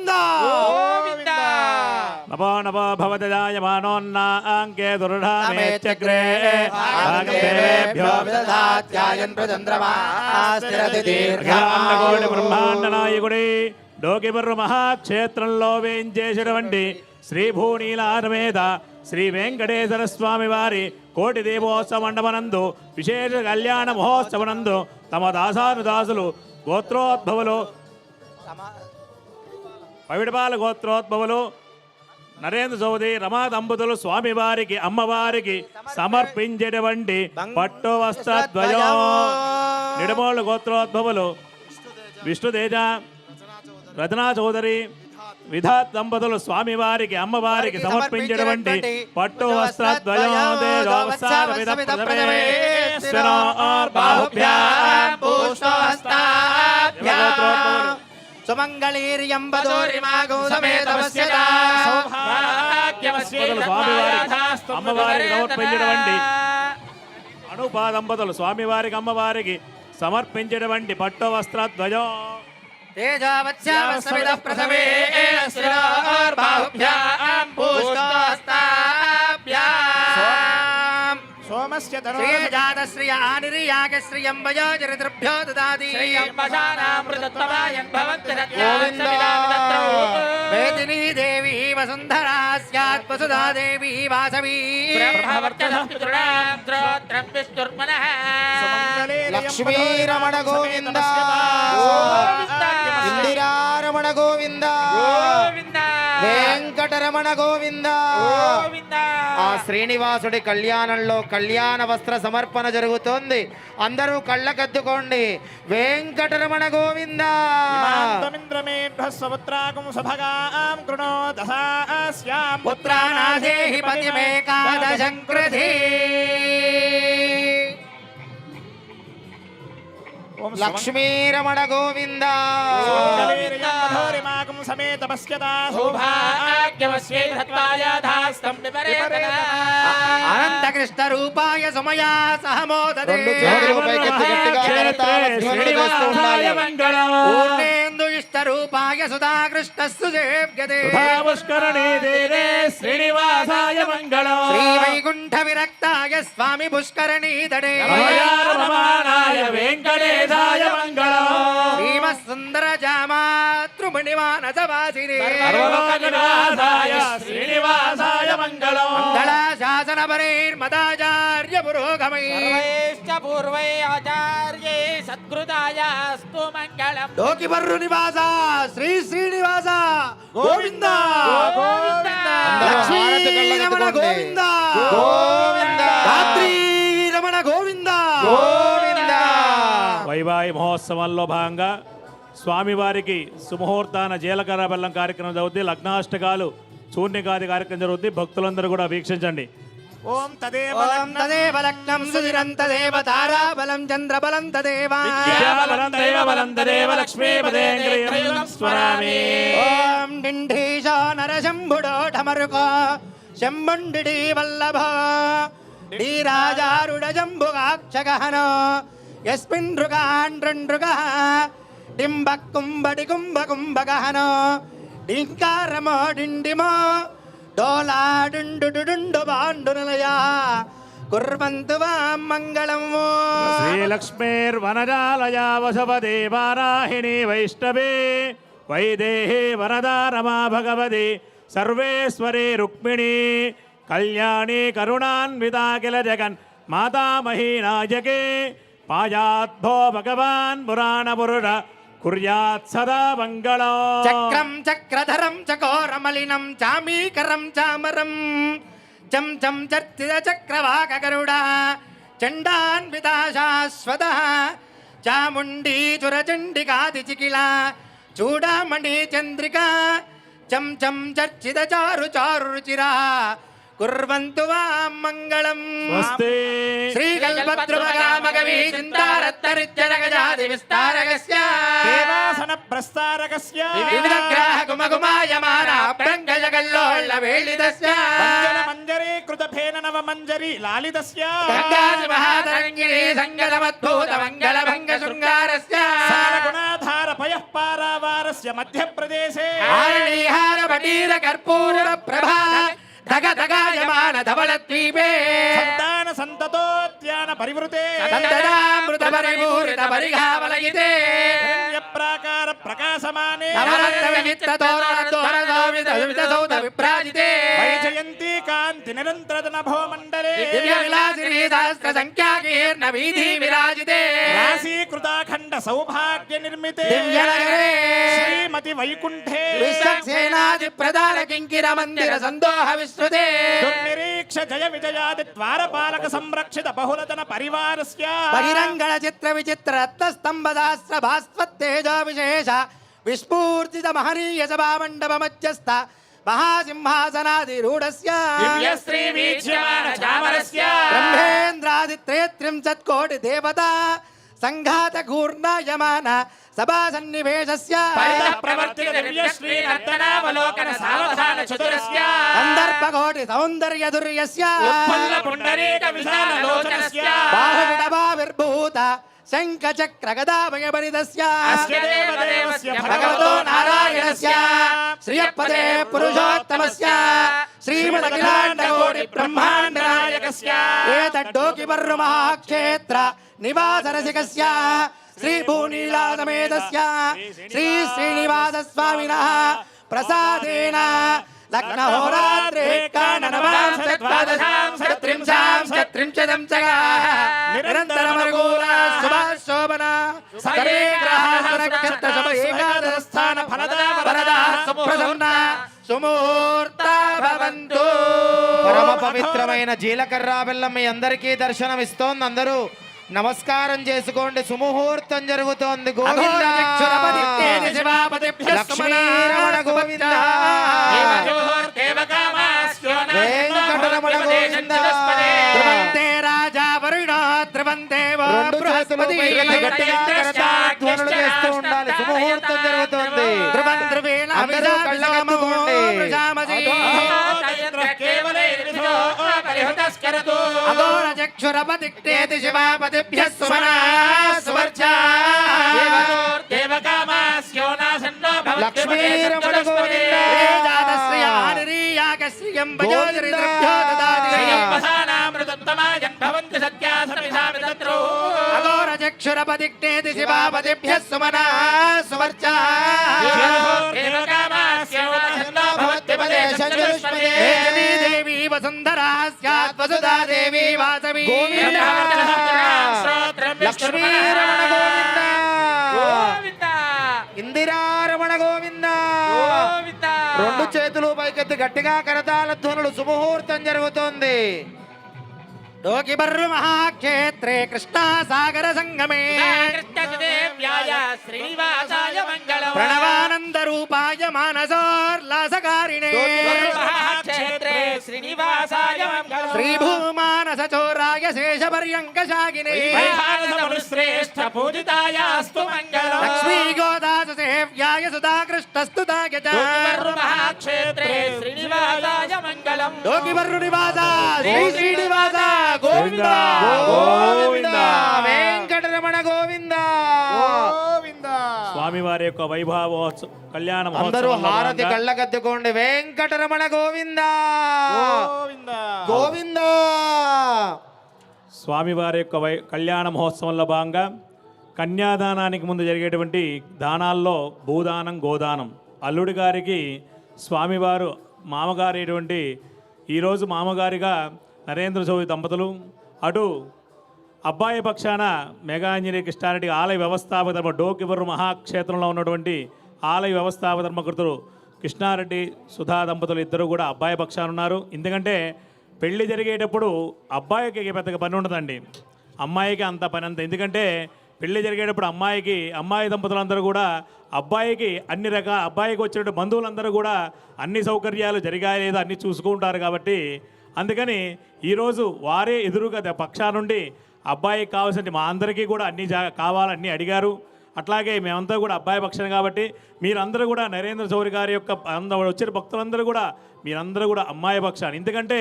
నభో నభో భవదజాయమానోన్నాంకే దుర్ధామేత్యగ్రే భాగదేవేభ్యో విదధాత్యాయన్ ప్రచంద్రమా స్థిరతి అఖిలాండకోటి బ్రహ్మాండ నాయకుడి డోకిబర్రు మహాక్షేత్రంలో వేంచేసినటువంటి శ్రీ భూనీలారమేధ శ్రీ వెంకటేశ్వర స్వామి వారి కోటి దీపోత్సవ మండపనందు విశేష కళ్యాణ మహోత్సవనందు తమ దాసానుదాసులు గోత్రోద్భవులు పవిడపాల గోత్రోద్భవులు నరేంద్ర చౌదరి రమా దంపతులు స్వామివారికి అమ్మవారికి సమర్పించేటువంటి పట్టు వస్త్రద్వయం నిడమోళ్ళు గోత్రోద్భవులు విష్ణుతేజ రచనా చౌదరి విధాత్ దంపతులు స్వామివారికి అమ్మవారికి సమర్పించినటువంటి పట్టు వస్త్రద్వయం అమ్మవారికి సమర్పించినటువంటి అనుపా దంపతులు స్వామివారికి అమ్మవారికి సమర్పించినటువంటి పట్టు వస్త్రద్వయం ప్రథమే శ్రీరార్బాహుభ్యాం పూష్టాస్తాభ్యాం సోమస్య శ్రీజాతశ్రియ ఆనిర్యాగశ్రియం వయోజరితృభ్యో దదాతి వేదినీ దేవి వసుంధరా స్యాత్ వసుధా దేవి వాసవి లక్ష్మీరమణ గోవింద ఇందిరారమణ గోవింద వెంకటరమణ గోవింద. ఆ శ్రీనివాసుడి కళ్యాణంలో కళ్యాణ వస్త్ర సమర్పణ జరుగుతోంది. అందరూ కళ్ళకద్దుకోండి. వెంకటరమణ గోవింద. పుత్రానాదేహి పతిమేకాదశంకృధి. లక్ష్మీరమణ గోవింద. సమేత అనంత కృష్ణ రూపాయ సమయా సహమోదరే పూర్ణేందు ఇష్ట రూపాయ సుధా కృష్ణస్సు సేవ్యతే శ్రీనివాసాయ మంగళం శ్రీ వైకుంఠ విరక్తాయ స్వామి పుష్కరణీ తడే వెంకటేశాయ మంగళం శ్రీమత్ సుందర జామాతృమణిమానసవాసినే శ్రీనివాసాయ మంగళం మంగళాశాసన పరైర్మదాచార్య పురోగమై పూర్వై ఆచార్యే సత్కృతాయాస్తు మంగళం. లోకివర్రు నివాస శ్రీ శ్రీనివాస గోవింద లక్ష్మీరమణ గోవింద గోవింద రాత్రీరమణ గోవింద గోవింద. వైవాహి మహోత్సవంలో భాగంగా స్వామివారికి సుముహూర్తాన జీలకర్ర బెల్లం కార్యక్రమం జరుగుతుంది. లగ్నాష్టకాలు శూన్యకాది కార్యక్రమం జరుగుతుంది. భక్తులందరూ కూడా వీక్షించండి. ఓం తదేవ తదేవ లగ్నం సుదిరం తదేవ తారాబలం చంద్రబలం తదేవ ఓం డింఢీశో నరశంభుడో ఢమరుకో శంభుండి వల్లభ ఢీరాజారుడ జంబుగాక్షగహనో యస్మిన్ నృగాండ్రృగ డింబక్ కుంభడి కుంభ కుంభగహనో డింకారమో డిండిమో డోలాడుండు బాండు నిలయా కుర్వంతు వాం మంగళం. శ్రీలక్ష్మీర్వనజాలయా వసవదే వారాహిణి వైష్ణవే వైదేహి వరదా రమా భగవతి సర్వేశ్వరి రుక్మిణి కళ్యాణి కరుణాన్వితా కిల జగన్ మాతామహీ నాయకే పాయాద్భో భగవాన్ పురాణ పురుష కుర్యాత్ సదా మంగళం. చక్రం చక్రధరం చకోరమలినం చామీకరం చామరం చం చం చర్చిత చక్రవాక గరుడ చండాన్వితా శాశ్వత చాముండీ చురచండికాది చికిల చూడామణి చంద్రిక చం చం చర్చిత చారు చారు రుచిరా కుర్వంతు వాం మంగళం. శ్రీకల్పద్రుమగామగవీ చింతారత్తరిత్యరగజాది విస్తారకస్య దేవాసన ప్రస్తారకస్య వివిధ గ్రాహ గుమగుమాయమానా ప్రంగజగల్లోళ్ళ వేళిదస్య మంజరీ కృతభేన నవ మంజరీ లాలితస్య గంగాది మహాతరంగిణీ సంగలమద్భూత మంగళ భంగ శృంగారస్య గుణాధార పయః పారావారస్య మధ్యప్రదేశే ఆరణీహార పటీర కర్పూర ప్రభా ధగ ధగాయమాన ధవళ ద్వీపే సంతాన సంతతోద్యాన పరివృతే సంతదామృత పరిపూరిత పరిఘావలయితే ప్రాకార ప్రకాశమానే నవరత్న వివిక్త తోరణ తోరణ వివిధ సౌధ విభ్రాజితే వైజయంతి కాంతి నిరంతరదన భో మండలే దివ్య విలాసిని సహస్ర సంఖ్యాకీర్ణ వీధి విరాజితే రాశీకృతాఖండ సౌభాగ్య నిర్మితే దివ్యనగరే శ్రీమతి వైకుంఠే విశ్వక్సేనాది ప్రధాన కింకిర మందిర సందోహ విశ్రుతే దుర్నిరీక్ష జయ విజయాది ద్వారపాలక సంరక్షిత బహుళతన పరివారస్య బహిరంగణ చిత్ర విచిత్ర రత్న స్తంభ సహస్ర భాస్వత్తేజో విశేష విస్ఫూర్తిత మహనీయ సభా మండప మధ్యస్థ మహాసింహాసనాదిరూఢస్య దివ్యశ్రీ వీక్ష్యమాణ చామరస్య బ్రహ్మేంద్రాది త్రేత్రింశత్కోటి దేవతా సంఘాత కూర్ణాయమాన సభా సన్నివేశస్య పరితః ప్రవర్తిత దివ్యశ్రీ నర్తనావలోకన సావధాన చతురస్య సందర్భకోటి సౌందర్య దుర్యస్య ఉత్పల్ల పుండరీక విశాల లోచనస్య బాహువిడభావిర్భూత శంఖ చక్ర గదాభయ పరిదస్య అస్య దేవదేవస్య భగవతో నారాయణస్య శ్రియపదే పురుషోత్తమస్య శ్రీమదఖిలాండ కోటి బ్రహ్మాండ నాయకస్య ఏతద్దోకి పర్రు మహాక్షేత్ర నివాస రసికస్య శ్రీ భూనీలా సమేతస్య శ్రీ శ్రీనివాస స్వామినః ప్రసాదేన లగ్నహోరాత్రే కాననవాంశద్వాదశాంశత్రింశాంశత్రింశతం చగా నిరంతరమనుకూల శుభశోభన సర్వే గ్రహాः నక్షత్ర శుభ ఏకాదశస్థాన ఫలదా వరదాः సుప్రసన్న సుమూర్తా భవంతు. పరమ పవిత్రమైన జీలకర్ర బెల్లం మీ అందరికీ దర్శనం ఇస్తోంది. అందరూ నమస్కారం చేసుకోండి. సుముహూర్తం జరుగుతోంది. గోవింద లక్ష్మీరమణ గోవింద వెంకటరమణ గోవింద. ధ్రువంతే రాజా వరుణ ధ్రువంతే రెండు చేతులు పైకి గట్టిగా కరతాధ్వనులు చేస్తూ ఉండాలి. సుముహూర్తం జరుగుతోంది. ధ్రువం ధ్రువేణ అందరూ కళ్ళకద్దుకోండి. అఘోర చక్షురపతిష్ఠేతి శివాపతిభ్యః సుమనా సువర్చా లక్ష్మీరమణ గోవింద జాతశ్రియానిరీయాకశ్రియం భజోదరిద్రభ్యో దదాతి అఘోర చక్షురపతిష్ఠేతి శివాపతిభ్యః సుమనా సువర్చా దేవీ దేవీ వసుంధరా స్యాత్ వసుధా దేవీ వాసవి గోవింద లక్ష్మీరమణ గోవింద ఇందిరారమణ గోవింద. రెండు చేతులు పైకెత్తి గట్టిగా కరతాళ ధ్వనులు. సుముహూర్తం జరుగుతోంది. డోకి బర్రు మహాక్షేత్రే కృష్ణా సాగర సంగమే శ్రీనివాసాయ మంగళం ప్రణవానంద రూపాయ మానసోల్లాసకారిణే క్షేత్రే శ్రీనివాసాయ మంగళం శ్రీభూమానస చోరాయ శేష పర్యంక శాగినే శ్రేష్ఠ పూజితాయాస్తు మంగళం లక్ష్మీ గోదాసు సేవ్యాయ సుధా కృష్ణస్తుతాయ చ మహాక్షేత్రే శ్రీనివాసాయ మంగళం డోకి బర్రు నివాస శ్రీ శ్రీనివాస గోవింద గోవింద వెంకటరమణ గోవింద. స్వామివారి యొక్క వైభవోత్సవ కళ్యాణ అందరూ మహోత్సవం హారతి కళ్ళకద్దుకోండి. వెంకటరమణ గోవింద గోవింద. స్వామివారి యొక్క కళ్యాణ మహోత్సవంలో భాగంగా కన్యాదానానికి ముందు జరిగేటువంటి దానాల్లో భూదానం గోదానం. అల్లుడి గారికి స్వామివారు మామగారైనటువంటి ఈరోజు మామగారిగా నరేంద్ర చౌదరి దంపతులు, అటు అబ్బాయి పక్షాన మెగాంజనేయ కృష్ణారెడ్డి ఆలయ వ్యవస్థాపక ధర్మ డోకివర్రు మహాక్షేత్రంలో ఉన్నటువంటి ఆలయ వ్యవస్థాపక ధర్మకృతులు కృష్ణారెడ్డి సుధా దంపతులు ఇద్దరు కూడా అబ్బాయి పక్షాన ఉన్నారు. ఎందుకంటే పెళ్లి జరిగేటప్పుడు అబ్బాయికి పెద్దగా పని ఉండదండి, అమ్మాయికి అంత పని అంత. ఎందుకంటే పెళ్లి జరిగేటప్పుడు అమ్మాయి దంపతులందరూ కూడా అబ్బాయికి అన్ని రకాల అబ్బాయికి వచ్చినట్టు బంధువులందరూ కూడా అన్ని సౌకర్యాలు జరిగాయి లేదా అన్ని చూసుకుంటారు. కాబట్టి అందుకని ఈరోజు వారే ఎదురుగా పక్షా నుండి అబ్బాయికి కావాల్సిన మా అందరికీ కూడా అన్ని కావాలన్నీ అడిగారు. అట్లాగే మేమంతా కూడా అబ్బాయి పక్షాన కాబట్టి మీరందరూ కూడా నరేంద్ర చౌదరి గారి యొక్క వచ్చిన భక్తులందరూ కూడా మీరందరూ కూడా అమ్మాయి పక్షాన్ని. ఎందుకంటే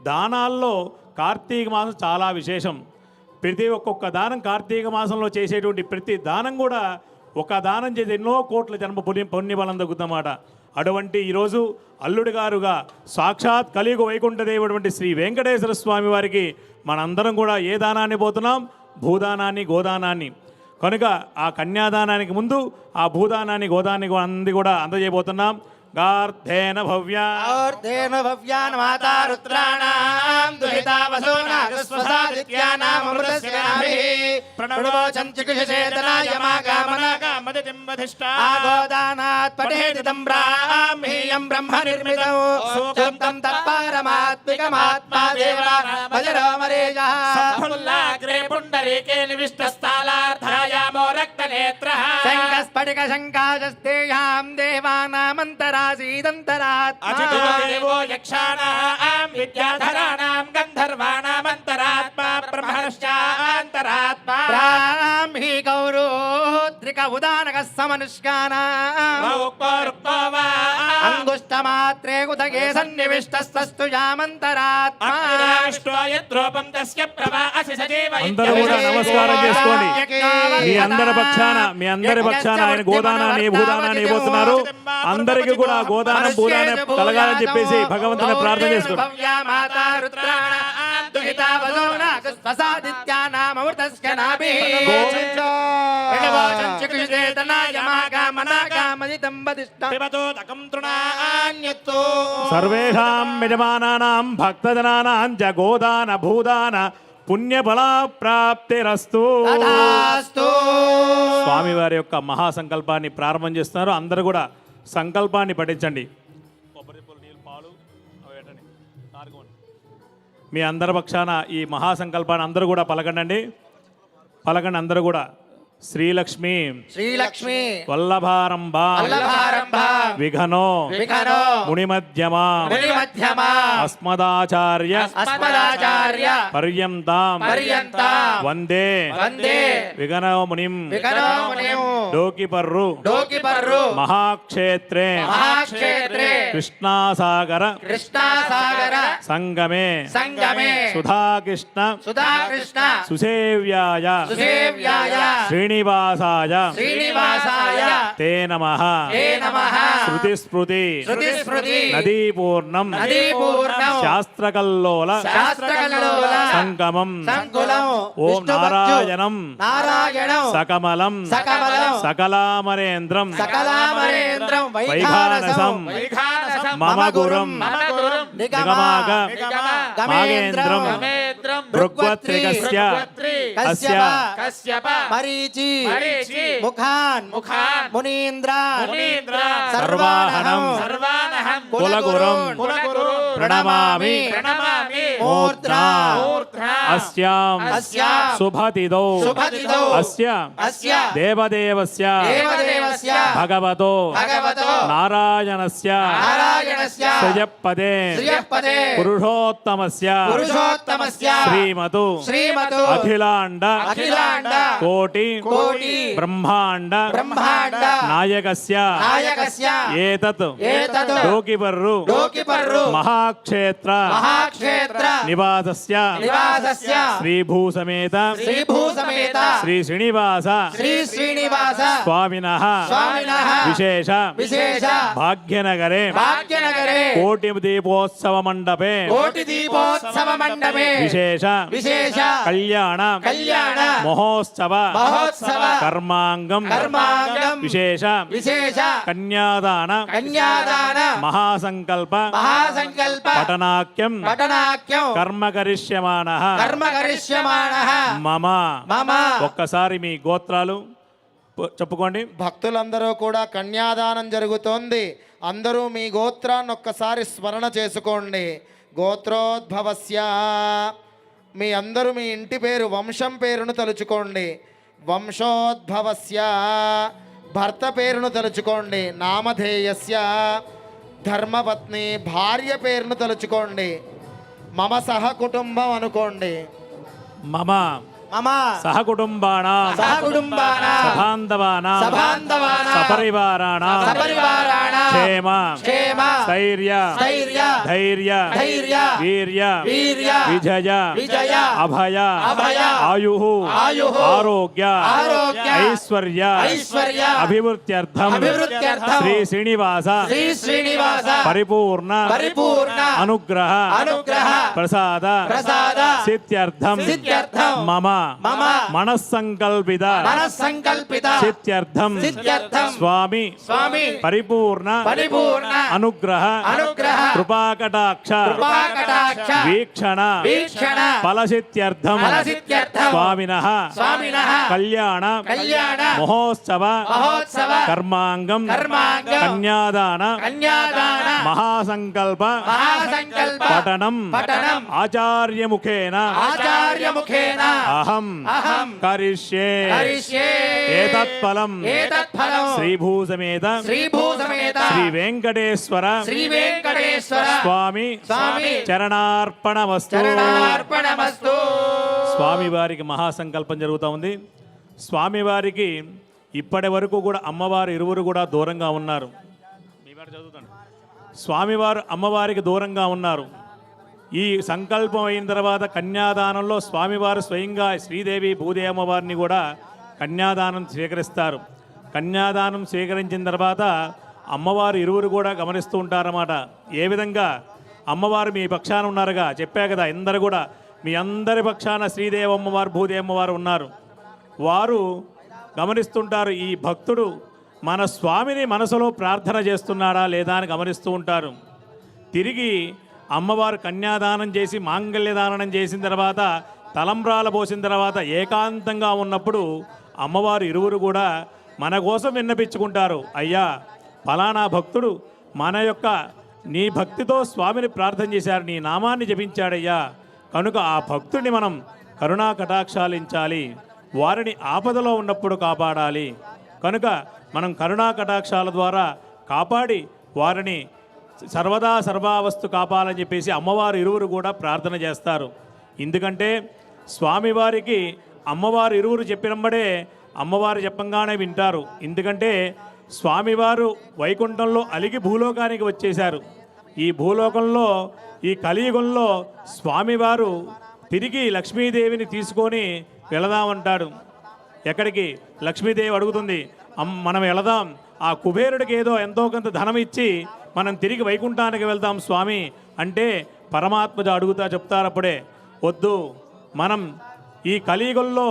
దానాల్లో కార్తీక మాసం చాలా విశేషం. ప్రతి ఒక్కొక్క దానం కార్తీక మాసంలో చేసేటువంటి ప్రతి దానం కూడా ఒక దానం చేసి ఎన్నో కోట్ల జన్మ పుణ్యబలం దొరుకుతుందన్నమాట. అటువంటి ఈరోజు అల్లుడి గారుగా సాక్షాత్ కలియుగ వైకుంఠదేవుడు శ్రీ వెంకటేశ్వర స్వామి వారికి మనందరం కూడా ఏ దానాన్ని పోతున్నాం? భూదానాన్ని గోదానాన్ని. కనుక ఆ కన్యాదానానికి ముందు ఆ భూదానాన్ని గోదాన్ని అంది కూడా అందజేయబోతున్నాం. गार्धेन भव्या और्धेन भव्यान् माता रुद्राणां दुहिता वसो नागस्वसादित्यानामृतस्य नाभिः प्रणवोचं चिकित्सेतनाय मागामनागामदितिं वधिष्ठा आगोदानात् पठेति तं ब्राह्मीयं ब्रह्म निर्मितौ सूक्तं तत्पारमात्मिकमात्मा देवामरेजः सम्फुल्लाग्रे पुण्डरीके निविष्टस्थालार्धायामो रक्तनेत्रः शङ्खस्फटिकशङ्काशस्तेयां देवानामन्तरासीदन्तरात्मा अजितो देवो यक्षाणां विद्याधराणां गन्धर्वाणामन्तरात्मा ब्रह्मणश्चान्तरात्मा ब्राह्मी गौरोद्रिक उदानकः समनुष्कानाम् रुक्तो वा अंगुष्ठमात्रे उदगे सन्निविष्टस्तस्तु यामन्तरात्मा अग्निराष्ट्रो यद्रूपं तस्य प्रवासि सजीव అందరూ కూడా నమస్కారం చేసుకోండి. మీ అందరి పక్షాన ఆయన గోదానాన్ని భూదానాన్ని ఇవ్వబోతున్నారు. అందరికీ కూడా గోదానం భూదానం కలగాలని చెప్పేసి భగవంతుని ప్రార్థన చేసుకోండి. మాతా రుద్రాణాం దుహితా వసో నాగస్వసాదిత్యానామృతస్య నాభిః ప్రణవోचं चिकित्सेतनाय मागामनागामदितिं वधिष्ठा पिबतो तकं तृणान्यत्तो సర్వేషాం యజమానానాం భక్తజనానాం చ గోదాన భూదాన పుణ్యఫల ప్రాప్తిరస్తు. తథాస్తు. స్వామివారి యొక్క మహాసంకల్పాన్ని ప్రారంభం చేస్తున్నారు. అందరూ కూడా సంకల్పాన్ని పఠించండి. మీ అందరి పక్షాన ఈ మహాసంకల్పాన్ని అందరూ కూడా పలకండి. అందరూ కూడా శ్రీలక్ష్మి శ్రీలక్ష్మి వల్లభారంభ వల్లభారంభ విఘనో మునిమధ్యమా అస్మదాచార్య పర్యంతాం వందే విఘనో మునిం డోకిపర్రు మహాక్షేత్రే కృష్ణాసాగర సంగమే సుధాకృష్ణ సుసేవ్యాయ శ్రీనివాసాయ తే నమః శృతిస్మృతి నదీపూర్ణం శాస్త్రకల్లోల సంగమం ఓం నారాయణం సకమలం సకలామరేంద్రం వైఖానసం మమ గురం నిగమాగ మాగేంద్రం భృగ్వత్రికస్య అస్య మరీచి ముఖాన్ మునీంద్ర సర్వాహనం కులగురం ప్రణమామి మూర్ధ్నా అస్యాం శుభతిదో అస్య దేవదేవస్య భగవతో నారాయణస్య శ్రియపదే పురుషోత్తమస్య శ్రీమతు అఖిలాండ కోటి బ్రహ్మాండ నాయకస్య ఏతత్ డోకిపర్రు మహాక్షేత్ర నివాసస్య శ్రీభూసమేత శ్రీ శ్రీనివాస స్వామినః విశేష భాగ్యనగరే కోటి దీపోత్సవ మండపే విశేష కళ్యాణ మహోత్సవ కర్మాంగం విశేష కన్యాదాన మహాసంకల్ప పఠనాఖ్యం కర్మ కరిష్యమానః మమ. ఒక్కసారి మీ గోత్రాలు చెప్పుకోండి. భక్తులందరూ కూడా కన్యాదానం జరుగుతోంది. అందరూ మీ గోత్రాన్ని ఒక్కసారి స్మరణ చేసుకోండి. గోత్రోద్భవస్య మీ అందరూ మీ ఇంటి పేరు వంశం పేరును తలుచుకోండి. వంశోద్భవస్య భర్త పేరును తలుచుకోండి. నామధేయస్య ధర్మపత్ని భార్య పేరును తలుచుకోండి. మమ సహ కుటుంబం అనుకోండి. మమ సహకుటుంబానాం సబాంధవానాం సపరివారాణాం క్షేమ స్థైర్య ధైర్య వీర్య విజయ అభయ ఆయుః ఆరోగ్య ఐశ్వర్య అభివృద్ధ్యర్థం శ్రీ శ్రీనివాస పరిపూర్ణ అనుగ్రహ ప్రసాద సిద్ధ్యర్థం మమ మమ మనస్సంకల్పిత మనస్సంకల్పిత సిద్ధ్యర్థం సిద్ధ్యర్థం స్వామి స్వామి పరిపూర్ణ అనుగ్రహ కృపాకటాక్ష వీక్షణ ఫలసిద్ధ్యర్థం స్వామినః కళ్యాణ మహోత్సవ కర్మాంగం కన్యాదాన మహాసంకల్ప పఠనం ఆచార్యముఖేన అహం కరిష్యే ఏతత్ఫలం శ్రీభూసమేత శ్రీ వెంకటేశ్వర స్వామి చరణార్పణమస్తు. స్వామివారికి మహాసంకల్పం జరుగుతూ ఉంది. స్వామివారికి ఇప్పటి వరకు కూడా అమ్మవారు ఇరువురు కూడా దూరంగా ఉన్నారు. స్వామివారు అమ్మవారికి దూరంగా ఉన్నారు. ఈ సంకల్పం అయిన తర్వాత కన్యాదానంలో స్వామివారు స్వయంగా శ్రీదేవి భూదేవి అమ్మవారిని కూడా కన్యాదానం స్వీకరిస్తారు. కన్యాదానం స్వీకరించిన తర్వాత అమ్మవారు ఇరువురు కూడా గమనిస్తూ ఉంటారన్నమాట. ఏ విధంగా అమ్మవారు మీ పక్షాన ఉన్నారుగా చెప్పా కదా, అందరు కూడా మీ అందరి పక్షాన శ్రీదేవి అమ్మవారు భూదేవి అమ్మవారు ఉన్నారు. వారు గమనిస్తుంటారు ఈ భక్తుడు మన స్వామిని మనసులో ప్రార్థన చేస్తున్నాడా లేదా అని గమనిస్తూ ఉంటారు. తిరిగి అమ్మవారు కన్యాదానం చేసి మాంగళ్యదానం చేసిన తర్వాత తలంబ్రాల పోసిన తర్వాత ఏకాంతంగా ఉన్నప్పుడు అమ్మవారు ఇరువురు కూడా మన కోసం విన్నపించుకుంటారు. అయ్యా ఫలానా భక్తుడు మన యొక్క నీ భక్తితో స్వామిని ప్రార్థన చేశారు, నీ నామాన్ని జపించాడయ్యా, కనుక ఆ భక్తుడిని మనం కరుణా కటాక్షాలించాలి, వారిని ఆపదలో ఉన్నప్పుడు కాపాడాలి, కనుక మనం కరుణా కటాక్షాల ద్వారా కాపాడి వారిని సర్వదా సర్వావస్థు కాపాలని చెప్పేసి అమ్మవారు ఇరువురు కూడా ప్రార్థన చేస్తారు. ఎందుకంటే స్వామివారికి అమ్మవారు ఇరువురు చెప్పినమ్మడే అమ్మవారు చెప్పంగానే వింటారు. ఎందుకంటే స్వామివారు వైకుంఠంలో అలిగి భూలోకానికి వచ్చేశారు. ఈ భూలోకంలో ఈ కలియుగంలో స్వామివారు తిరిగి లక్ష్మీదేవిని తీసుకొని వెళదామంటాడు. ఎక్కడికి? లక్ష్మీదేవి అడుగుతుంది, మనం వెళదాం, ఆ కుబేరుడికి ఏదో ఎంతో కొంత ధనం ఇచ్చి మనం తిరిగి వైకుంఠానికి వెళ్దాం స్వామి అంటే పరమాత్మజ అడుగుతా చెప్తారప్పుడే, వద్దు, మనం ఈ కలియుగంలో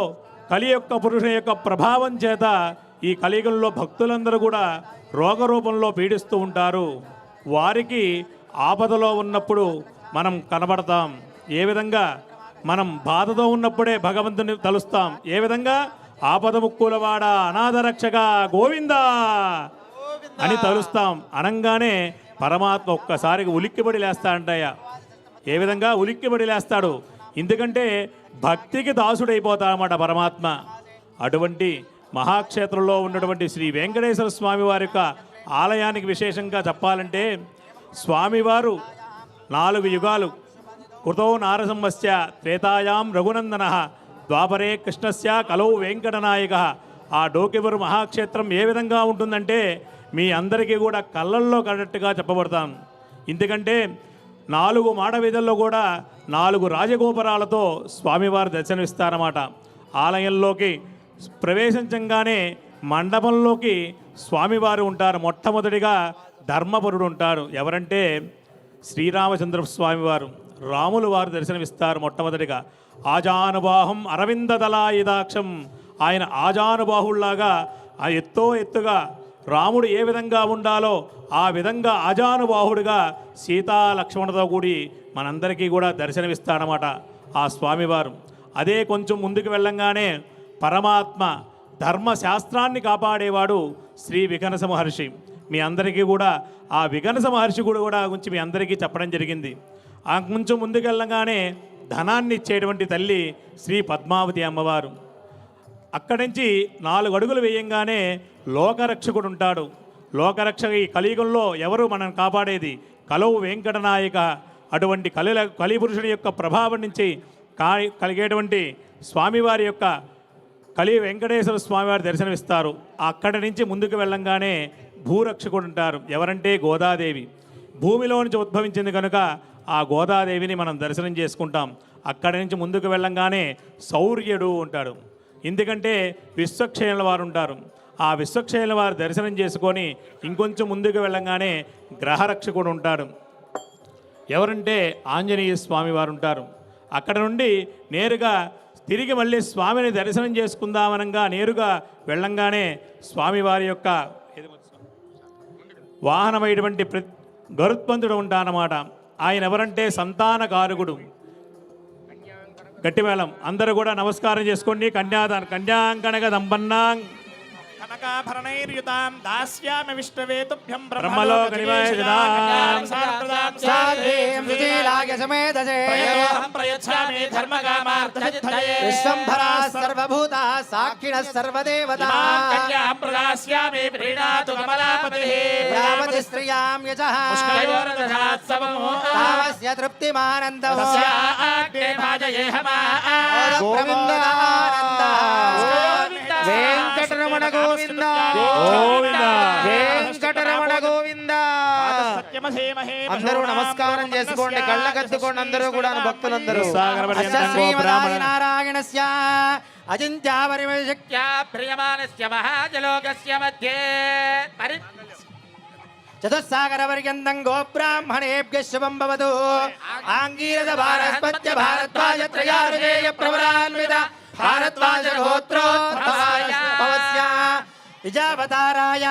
కలి యొక్క పురుషుని యొక్క ప్రభావం చేత ఈ కలియుగంలో భక్తులందరూ కూడా రోగరూపంలో పీడిస్తూ ఉంటారు. వారికి ఆపదలో ఉన్నప్పుడు మనం కనబడతాం. ఏ విధంగా? మనం బాధతో ఉన్నప్పుడే భగవంతుని తలుస్తాం. ఏ విధంగా? ఆపద ముక్కులవాడ అనాథరక్షగా గోవిందా అని తలుస్తాం. అనంగానే పరమాత్మ ఒక్కసారిగా ఉలిక్కిబడి లేస్తాడంటయ్యా. ఏ విధంగా ఉలిక్కిబడి లేస్తాడు? ఎందుకంటే భక్తికి దాసుడైపోతాడన్నమాట పరమాత్మ. అటువంటి మహాక్షేత్రంలో ఉన్నటువంటి శ్రీ వెంకటేశ్వర స్వామి వారి యొక్క ఆలయానికి విశేషంగా చెప్పాలంటే స్వామివారు 4 యుగాలు కృతో నారసింహస్య త్రేతాయాం రఘునందన ద్వాపరే కృష్ణస్య కలౌ వెంకటనాయక. ఆ డోకివరు మహాక్షేత్రం ఏ విధంగా ఉంటుందంటే మీ అందరికీ కూడా కళ్ళల్లో కరెక్ట్గా చెప్పబడతాను. ఎందుకంటే 4 మాడవీధుల్లో కూడా 4 రాజగోపురాలతో స్వామివారు దర్శనమిస్తారన్నమాట. ఆలయంలోకి ప్రవేశించగానే మండపంలోకి స్వామివారు ఉంటారు. మొట్టమొదటిగా ధర్మపురుడు ఉంటారు. ఎవరంటే శ్రీరామచంద్ర స్వామివారు, రాములు వారు దర్శనమిస్తారు. మొట్టమొదటిగా ఆజానుబాహం అరవిందదలాయుధాక్షం, ఆయన ఆజానుబాహుళ్లాగా ఆ ఎత్తుగా రాముడు ఏ విధంగా ఉండాలో ఆ విధంగా ఆజానుబాహుడిగా సీతా లక్ష్మణుడితో కూడి మనందరికీ కూడా దర్శనమిస్తాడనమాట ఆ స్వామివారు. అదే కొంచెం ముందుకు వెళ్ళంగానే పరమాత్మ ధర్మశాస్త్రాన్ని కాపాడేవాడు శ్రీ వికనస మహర్షి. మీ అందరికీ కూడా ఆ వికనస మహర్షి కూడా గురించి మీ అందరికీ చెప్పడం జరిగింది. ఆ కొంచెం ముందుకు వెళ్ళగానే ధనాన్ని ఇచ్చేటువంటి తల్లి శ్రీ పద్మావతి అమ్మవారు. అక్కడి నుంచి 4 అడుగులు వేయంగానే లోకరక్షకుడు ఉంటాడు. లోకరక్షక ఈ కలియుగంలో ఎవరు మనం కాపాడేది? కలౌ వెంకటనాయక. అటువంటి కలిపురుషుడి యొక్క ప్రభావం నుంచి కలిగేటువంటి స్వామివారి యొక్క కలి వెంకటేశ్వర స్వామివారి దర్శనమిస్తారు. అక్కడి నుంచి ముందుకు వెళ్ళంగానే భూరక్షకుడు ఉంటారు. ఎవరంటే గోదాదేవి. భూమిలో నుంచి ఉద్భవించింది కనుక ఆ గోదాదేవిని మనం దర్శనం చేసుకుంటాం. అక్కడి నుంచి ముందుకు వెళ్ళంగానే శౌర్యుడు ఉంటాడు. ఎందుకంటే విశ్వక్షేణుల వారు ఉంటారు. ఆ విశ్వక్షేణుల వారు దర్శనం చేసుకొని ఇంకొంచెం ముందుకు వెళ్ళంగానే గ్రహరక్షకుడు ఉంటాడు. ఎవరంటే ఆంజనేయ స్వామి వారు ఉంటారు. అక్కడ నుండి నేరుగా తిరిగి మళ్ళీ స్వామిని దర్శనం చేసుకుందామనగా నేరుగా వెళ్ళంగానే స్వామివారి యొక్క వాహనమైనటువంటి గరుత్మంతుడు ఉంటానమాట. ఆయన ఎవరంటే సంతానకారకుడు. గట్టిమేళం అందరూ కూడా నమస్కారం చేసుకోండి. కన్యాంకణగ దంపన్నాం కనకాభరణైర్యుతాం దాస్యామి విష్ణవే తుభ్యం బ్రహ్మలోక నివాసితాం సాధ్వీం సుశీలాయ సమేతసే ప్రయచ్ఛామి ధర్మకామార్థసిద్ధయే విశ్వంభరా సర్వభూతాః సాక్షిణః సర్వదేవతాః కన్యాం ప్రదాస్యామి ప్రీణాతు కమలాపతిః యావతి స్త్రియాం యజః పుష్కయోరదధాత్సవమో తావస్య తృప్తిమానందః తస్యాగ్నే భాజయేహమా గోవింద వెంకటరమణ గోవింద గోవింద వెంకటరమణ గోవింద. అందరూ నమస్కారం చేసుకోండి, కళ్ళకద్దుకోండి అందరూ కూడా భక్తులందరూ. నారాయణస్య అజింత్యాపరిమశక్త్యా ప్రియమానస్య మహాజలోకస్య మధ్యే చతుస్సాగరపర్యంతం గోబ్రాహ్మణేభ్యः శుభం భవతు. ఆంగీరద భారస్పత్య భారద్వాజ త్రయారుజేయ ప్రవరాన్విత భారద్వాజ గోత్రోద్భవాయ భవస్య విజావతారాయ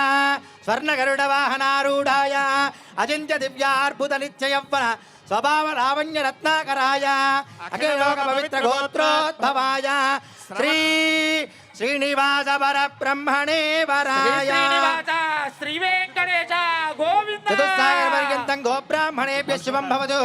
స్వర్ణగరుడ వాహనారూఢాయ అజింత్య దివ్యార్భుత నిత్య యవ్వన స్వభావ లావణ్య రత్నాకరాయ అఖిలోక పవిత్ర గోత్రోద్భవాయ శ్రీ శ్రీనివాస వర బ్రహ్మణే వరాయ శ్రీ వెంకటేశ గోవింద చతుస్సాగర పర్యంతం గోబ్రాహ్మణేభ్యः శుభం భవతు.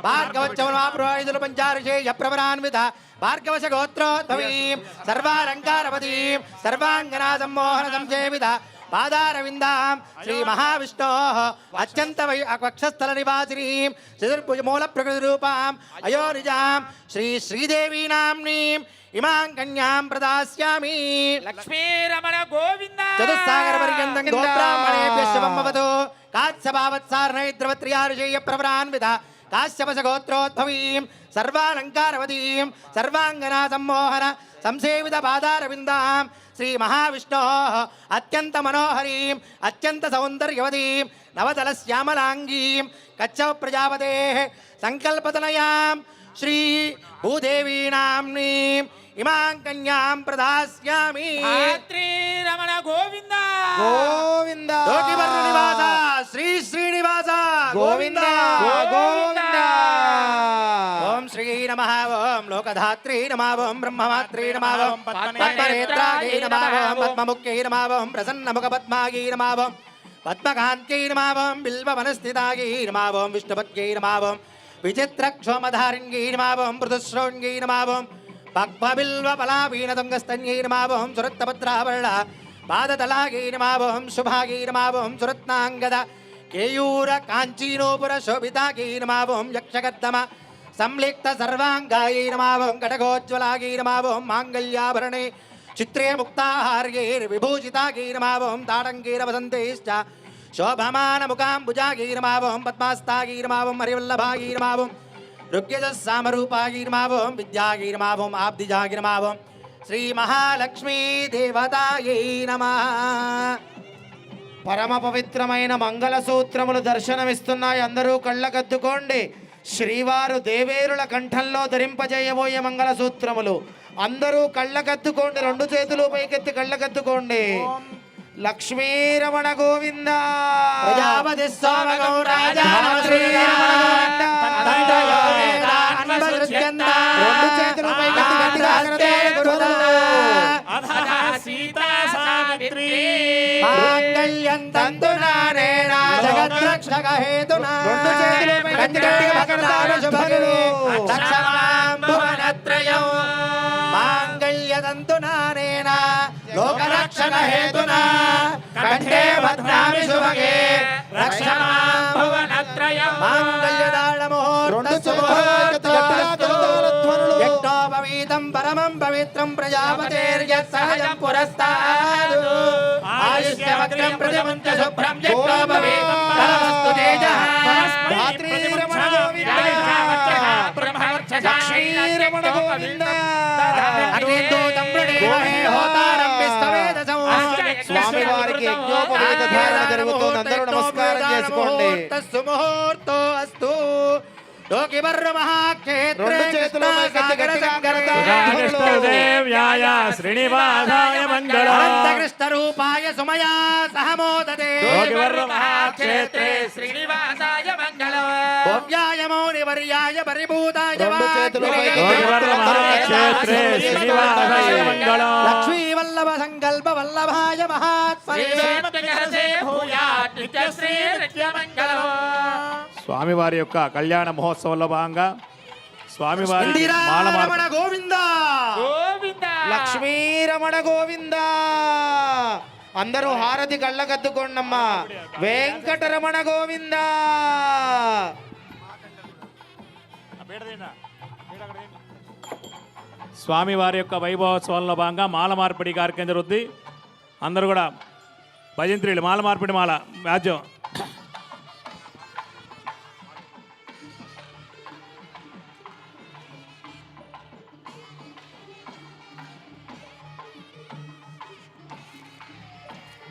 భార్గవచ్చవనాపురోహితులు పంచారుషేయ ప్రవరాన్విత భార్గవశ గోత్రోద్భవీం సర్వాలంకారవతీం సర్వాంగనా సమ్మోహన సంసేవిత పాదారవిందాం శ్రీ మహావిష్ణోః అత్యంత వక్షస్థల నివాసినీం చతుర్భుజమూల ప్రకృతి రూపాం అయోనిజాం శ్రీ శ్రీదేవీ నామ్నీం ఇమాం కన్యాం ప్రదాస్యామి. లక్ష్మీరమణ గోవింద చతుస్సాగర పర్యంతం గోబ్రాహ్మణేభ్యः శుభం భవతు. కాశ్యపావత్సారణైద్రవత్రియారుషేయ ప్రవరాన్విత కాశ్యపశ గోత్రోద్భవీం సర్వాలంకారవతీం సర్వాంగనా సమ్మోహన సంసేవిత పాదారవిందాం శ్రీ మహావిష్ణోః అత్యంత మనోహరీం అత్యంత సౌందర్యవతీం నవదల శ్యామలాంగీం కచ్చవ ప్రజాపతేః సంకల్పతనయాం శ్రీ భూదేవీ నామ్నీం ఇమాం కన్యాం ప్రదాస్యామి. రమణ గోవింద గోవింద లోకివర్ణ నివాస శ్రీ శ్రీనివాస గోవింద గోవింద. ఓం శ్రీ నమః ఓం లోకధాత్రీ నమః ఓం బ్రహ్మమాత్రీ నమః ఓం పద్మనేత్రాయై నమః ఓం పద్మముఖ్యై నమః ఓం ప్రసన్నముఖపద్మాయై నమః ఓం పద్మకాంత్యై నమః ఓం బిల్వవనస్థితాయై నమః ఓం విష్ణుపత్యై నమః ఓం విచిత్రక్షోమధారిణ్యై నమః ఓం మృదుశ్రోణ్యై నమః ఓం పక్వబిల్వపలావీనతుంగస్తన్యై నమః ఓం సురత్నపత్రావరణ పాదతలాయై నమః ఓం శుభాయై నమః ఓం సురత్నాంగద కేయూర కాంచీనోపుర శోభితాయై నమః ఓం యక్షగర్ధమ సంలిప్త సర్వాంగాయై నమః ఓం కటకోజ్వలాయై నమః ఓం మాంగళ్యాభరణే చిత్రే ముక్తాహార్యైర్ విభూషితాయై నమః ఓం తాడంగైర వసంతైశ్చ శోభమానముఖాంబుజాయై నమః ఓం పద్మాస్తాయై నమః ఓం హరివల్లభాయై నమః ఓం రుగ్యజస్సామరూపాయై నమః ఓం విద్యాయై నమః ఓం ఆబ్దిజాయై నమః ఓం శ్రీ మహాలక్ష్మీ దేవతాయై నమః. పరమ పవిత్రమైన మంగళ సూత్రములు దర్శనమిస్తున్నాయి. అందరూ కళ్ళకద్దుకోండి. శ్రీవారు దేవేరుల కంఠంలో ధరింపజేయబోయే మంగళ సూత్రములు. అందరూ కళ్ళకద్దుకోండి, రెండు చేతులు పైకెత్తి కళ్ళకద్దుకోండి. లక్ష్మీరమణ గోవింద ప్రజాపతి సోమగౌ రాజా శ్రీరమణ గోవింద. రెండు చేతులు పైకెత్తి గట్టిగా సీతా సావిత్రి మాంగళ్యం తంతునానేన జగద్రక్షక హేతునా రెండు చేతులు పైకెత్తి గట్టిగా పకడతారు శుభగురు. లక్షమాం భువనత్రయం మాంగళ్య తంతునానేన లోకరక్షణ హేతునా కంఠే భద్రామి శుభగే రక్షమాం భువనత్రయం మాంగళ్యదాళ ముహూర్త సుముహూర్తోస్తు యజ్ఞోపవీతం పరమం పవిత్రం ప్రజాపతేర్యత్ సహజం పురస్తాదు ఆయుష్యవక్రం ప్రజమంత శుభ్రం యజ్ఞోపవీతం పరమస్తు తేజః ధాత్రీరమణ గోవింద లక్ష్మీరమణ గోవింద. అగ్నిదూతం ప్రణీమహే హోతారం విశ్వవేదసం స్వామివారికి యజ్ఞోపవేత ధారణ జరుగుతుంది. అందరూ నమస్కారం చేసుకోండి. సుముహూర్తో అస్తు లోకివర్రు మహాక్షేత్రే రెండు చేతులు పైకెత్తి గట్టిగా కృష్ణదేవ్యాయ శ్రీనివాసాయ మంగళం అనంతకృష్ణ రూపాయ సుమయా సహమోదతే లోకివర్రు మహాక్షేత్రే శ్రీనివాసాయ మంగళం భవ్యాయ మౌనివర్యాయ పరిభూతాయ రెండు చేతులు పైకెత్తి లోకివర్రు మహాక్షేత్రే శ్రీనివాసాయ మంగళం లక్ష్మీ వల్లభ సంకల్ప వల్లభాయ మహాత్మనే స్వామివారి యొక్క కళ్యాణ మహోత్సవంలో భాగంగా స్వామివారి ఇందిరా మాల రమణ గోవింద లక్ష్మీ రమణ గోవింద అందరూ హారతి కళ్ళకద్దుకోండమ్మా వెంకటరమణ గోవింద స్వామివారి యొక్క వైభవోత్సవంలో భాగంగా మాల మార్పిడి కార్యక్రమం జరుగుద్ది. అందరూ కూడా భజంత్రీలు మాల మార్పిడి మాల వ్యాజ్యం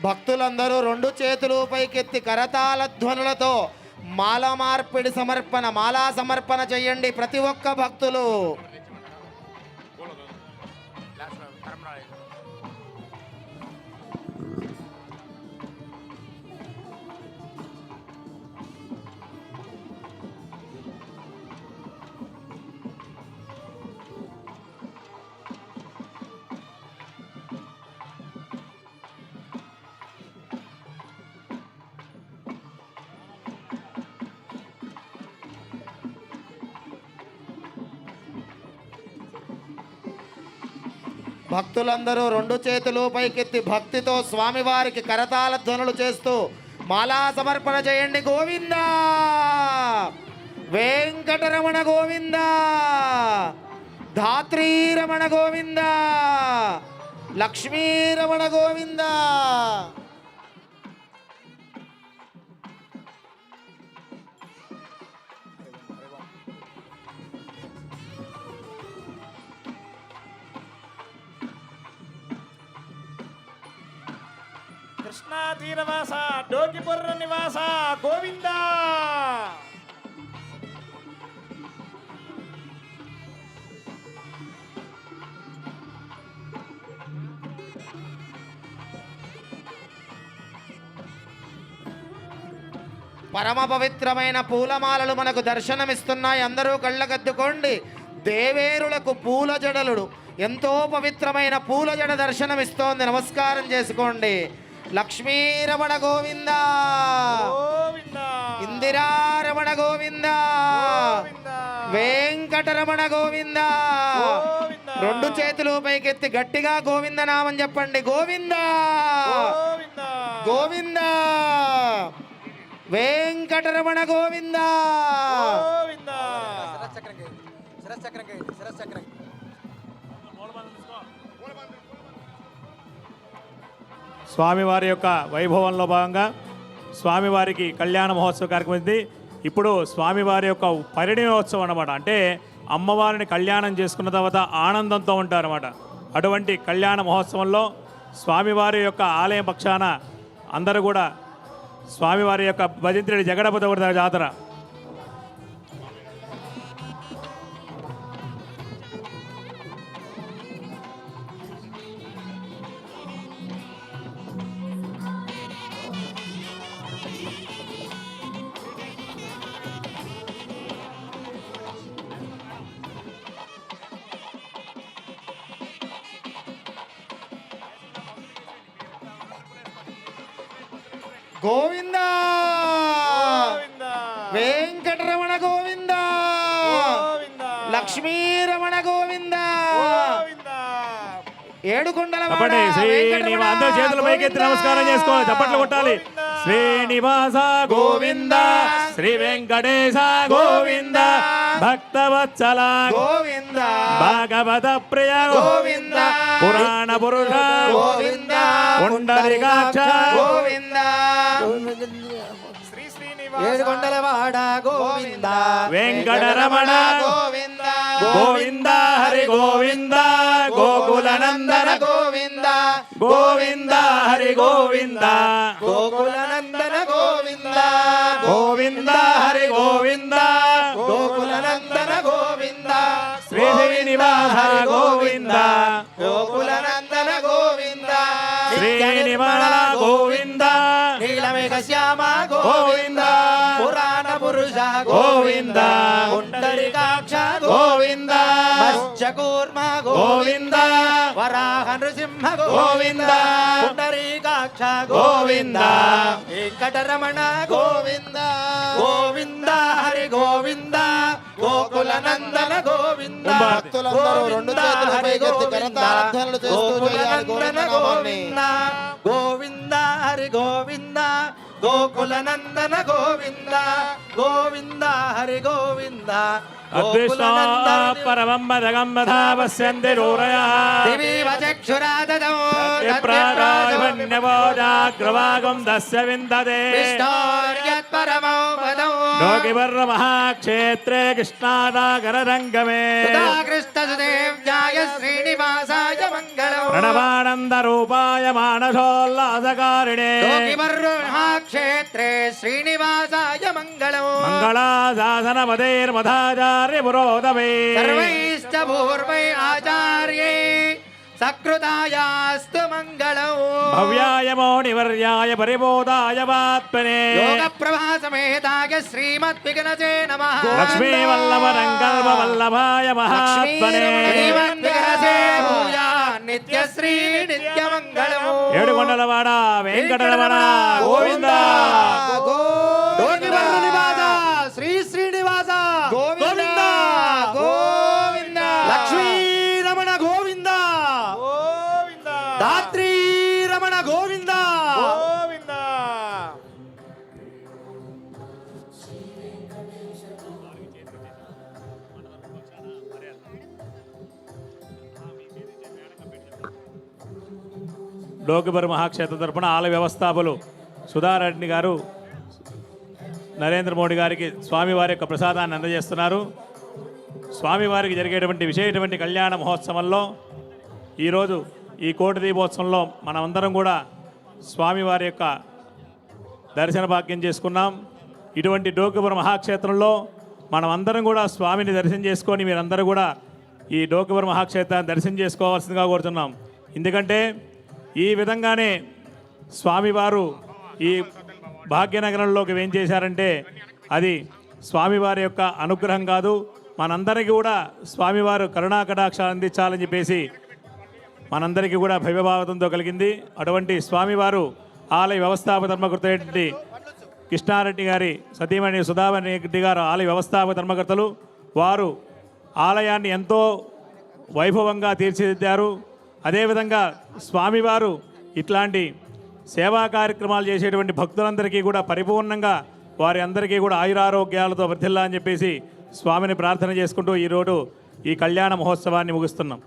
భక్తులందరూ రెండు చేతులు పైకెత్తి కరతాళ ధ్వనులతో మాలా సమర్పణ చేయండి ప్రతి ఒక్క భక్తులు. భక్తులందరూ రెండు చేతులు పైకెత్తి భక్తితో స్వామివారికి కరతాళ ధ్వనులు చేస్తూ మాలా సమర్పణ చేయండి. గోవింద వెంకటరమణ గోవింద ధాత్రీరమణ గోవింద లక్ష్మీరమణ గోవింద. కృష్ణాతీరవాస డోకిపుర్ర నివాస గోవింద. పరమ పవిత్రమైన పూలమాలలు మనకు దర్శనమిస్తున్నాయి. అందరూ కళ్ళకద్దుకోండి. దేవేరులకు పూల జడలుడు ఎంతో పవిత్రమైన పూల జడ దర్శనమిస్తోంది. నమస్కారం చేసుకోండి. లక్ష్మీరమణ గోవింద ఇందిరారమణ గోవింద వెంకటరమణ గోవింద. రెండు చేతులు పైకెత్తి గట్టిగా గోవింద నామం చెప్పండి. గోవింద గోవింద వెంకటరమణ గోవింద. స్వామివారి యొక్క వైభవంలో భాగంగా స్వామివారికి కళ్యాణ మహోత్సవ కార్యక్రమం ఇది. ఇప్పుడు స్వామివారి యొక్క పరిణయోత్సవం అన్నమాట. అంటే అమ్మవారిని కళ్యాణం చేసుకున్న తర్వాత ఆనందంతో ఉంటారన్నమాట. అటువంటి కళ్యాణ మహోత్సవంలో స్వామివారి యొక్క ఆలయం పక్షాన అందరూ కూడా స్వామివారి యొక్క భజంత్రి జగడపతి జాతర గోవింద వెంకటరమణ గోవింద లక్ష్మీరమణ గోవింద. ఏడుకొండల అందరూ చేతుల పైకెత్తి నమస్కారం చేసుకోవాలి. చప్పట్లు కొట్టాలి. శ్రీనివాస గోవింద శ్రీ వెంకటేశ గోవింద భక్తవత్సల గోవింద భాగవత ప్రియ గోవింద పురాణ పురుష గోవింద పుండరీకాక్ష గోవింద ఏడుకొండలవాడ గోవింద వెంకటరమణ గోవింద గోవింద హరి గోవింద గోకులనందన గోవింద గోవింద హరి గోవింద గోకులనందన గోవింద గోవింద హరి గోవింద గోకులనందన గోవింద శ్రీ శ్రీనివాస గోవింద గోకులనందన గోవింద శ్రీనివాస గోవింద నీలమేఘ శ్యామ గోవింద పురాణ పురుష గోవింద పుండరీకాక్ష గోవింద మత్స్యకూర్మ గోవింద వరాహ నృసింహ గోవింద పుండరీకాక్ష గోవింద వెంకటరమణ గోవింద గోవింద హరి గోవింద గోకులనందన గోవింద భక్తులందరూ రెండు చేతులు పైకెత్తి కరతాళధ్వనులు చేస్తూ చేయాలి గోకులనందన గోవింద గోవింద హరి గోవింద గోకులనందన గోవింద గోవింద హరి గోవింద అద్విష్ట పరమం పదగంబధా పశ్యంతి రూరయా ప్రాణవోజాగ్రవాగం దస్య విందదే లోకివర్ర మహాక్షేత్రే కృష్ణాదాగరరంగమే శ్రీనివాసాయ మంగళం ప్రణవానంద రూపాయ మానసోల్లాసకారిణే మహాక్షేత్రే శ్రీనివాసాయ మంగళం మంగళాశాసన మదేర్మధాచార్య పురోదమే సర్వైశ్చ పూర్వై ఆచార్యై సకృతాయాస్తు మంగళం భవ్యాయ మౌనివర్యాయ పరిబోధాయ వాత్మనే యోగ ప్రభా సమేతాయ శ్రీమద్ విఘ్నజే నమః లక్ష్మీ వల్లభ రంగల్వ వల్లభాయ మహాత్మనే శ్రీమద్ విఘ్నజే భూయా నిత్యశ్రీ నిత్యమంగళం ఏడుకొండలవాడ వెంకటరమణ గోవింద గోవింద నివాస శ్రీ శ్రీనివాస గోవింద గోవింద లక్ష్మీ రమణ గోవింద గోవింద దాత్రీ రమణ గోవింద గోవింద లోకిబర్ మహాక్షేత్ర తరపున ఆలయ వ్యవస్థాపకులు సుధారెడ్డి గారు నరేంద్ర మోడీ గారికి స్వామివారి యొక్క ప్రసాదాన్ని అందజేస్తున్నారు. స్వామివారికి జరిగేటువంటి విశేషటువంటి కళ్యాణ మహోత్సవంలో ఈరోజు ఈ కోటి దీపోత్సవంలో మనమందరం కూడా స్వామివారి యొక్క దర్శన భాగ్యం చేసుకున్నాం. ఇటువంటి డోకిబర్ మహాక్షేత్రంలో మనమందరం కూడా స్వామిని దర్శనం చేసుకొని మీరందరూ కూడా ఈ డోకిబర్ మహాక్షేత్రాన్ని దర్శనం చేసుకోవాల్సిందిగా కోరుతున్నాం. ఎందుకంటే ఈ విధంగానే స్వామివారు ఈ భాగ్యనగరంలోకి ఏం చేశారంటే అది స్వామివారి యొక్క అనుగ్రహం కాదు, మనందరికీ కూడా స్వామివారు కరుణాకటాక్షాలు అందించాలని చెప్పేసి మనందరికీ కూడా భవ్యభావతంతో కలిగింది. అటువంటి స్వామివారు ఆలయ వ్యవస్థాపక ధర్మకర్త కృష్ణారెడ్డి గారి సతీమణి సుధామణి రెడ్డి గారు ఆలయ వ్యవస్థాపక ధర్మకర్తలు. వారు ఆలయాన్ని ఎంతో వైభవంగా తీర్చిదిద్దారు. అదేవిధంగా స్వామివారు ఇట్లాంటి సేవా కార్యక్రమాలు చేసేటువంటి భక్తులందరికీ కూడా పరిపూర్ణంగా వారి అందరికీ కూడా ఆయురారోగ్యాలతో వర్ధిల్లా అని చెప్పేసి స్వామిని ప్రార్థన చేసుకుంటూ ఈరోజు ఈ కళ్యాణ మహోత్సవాన్ని ముగిస్తున్నాం.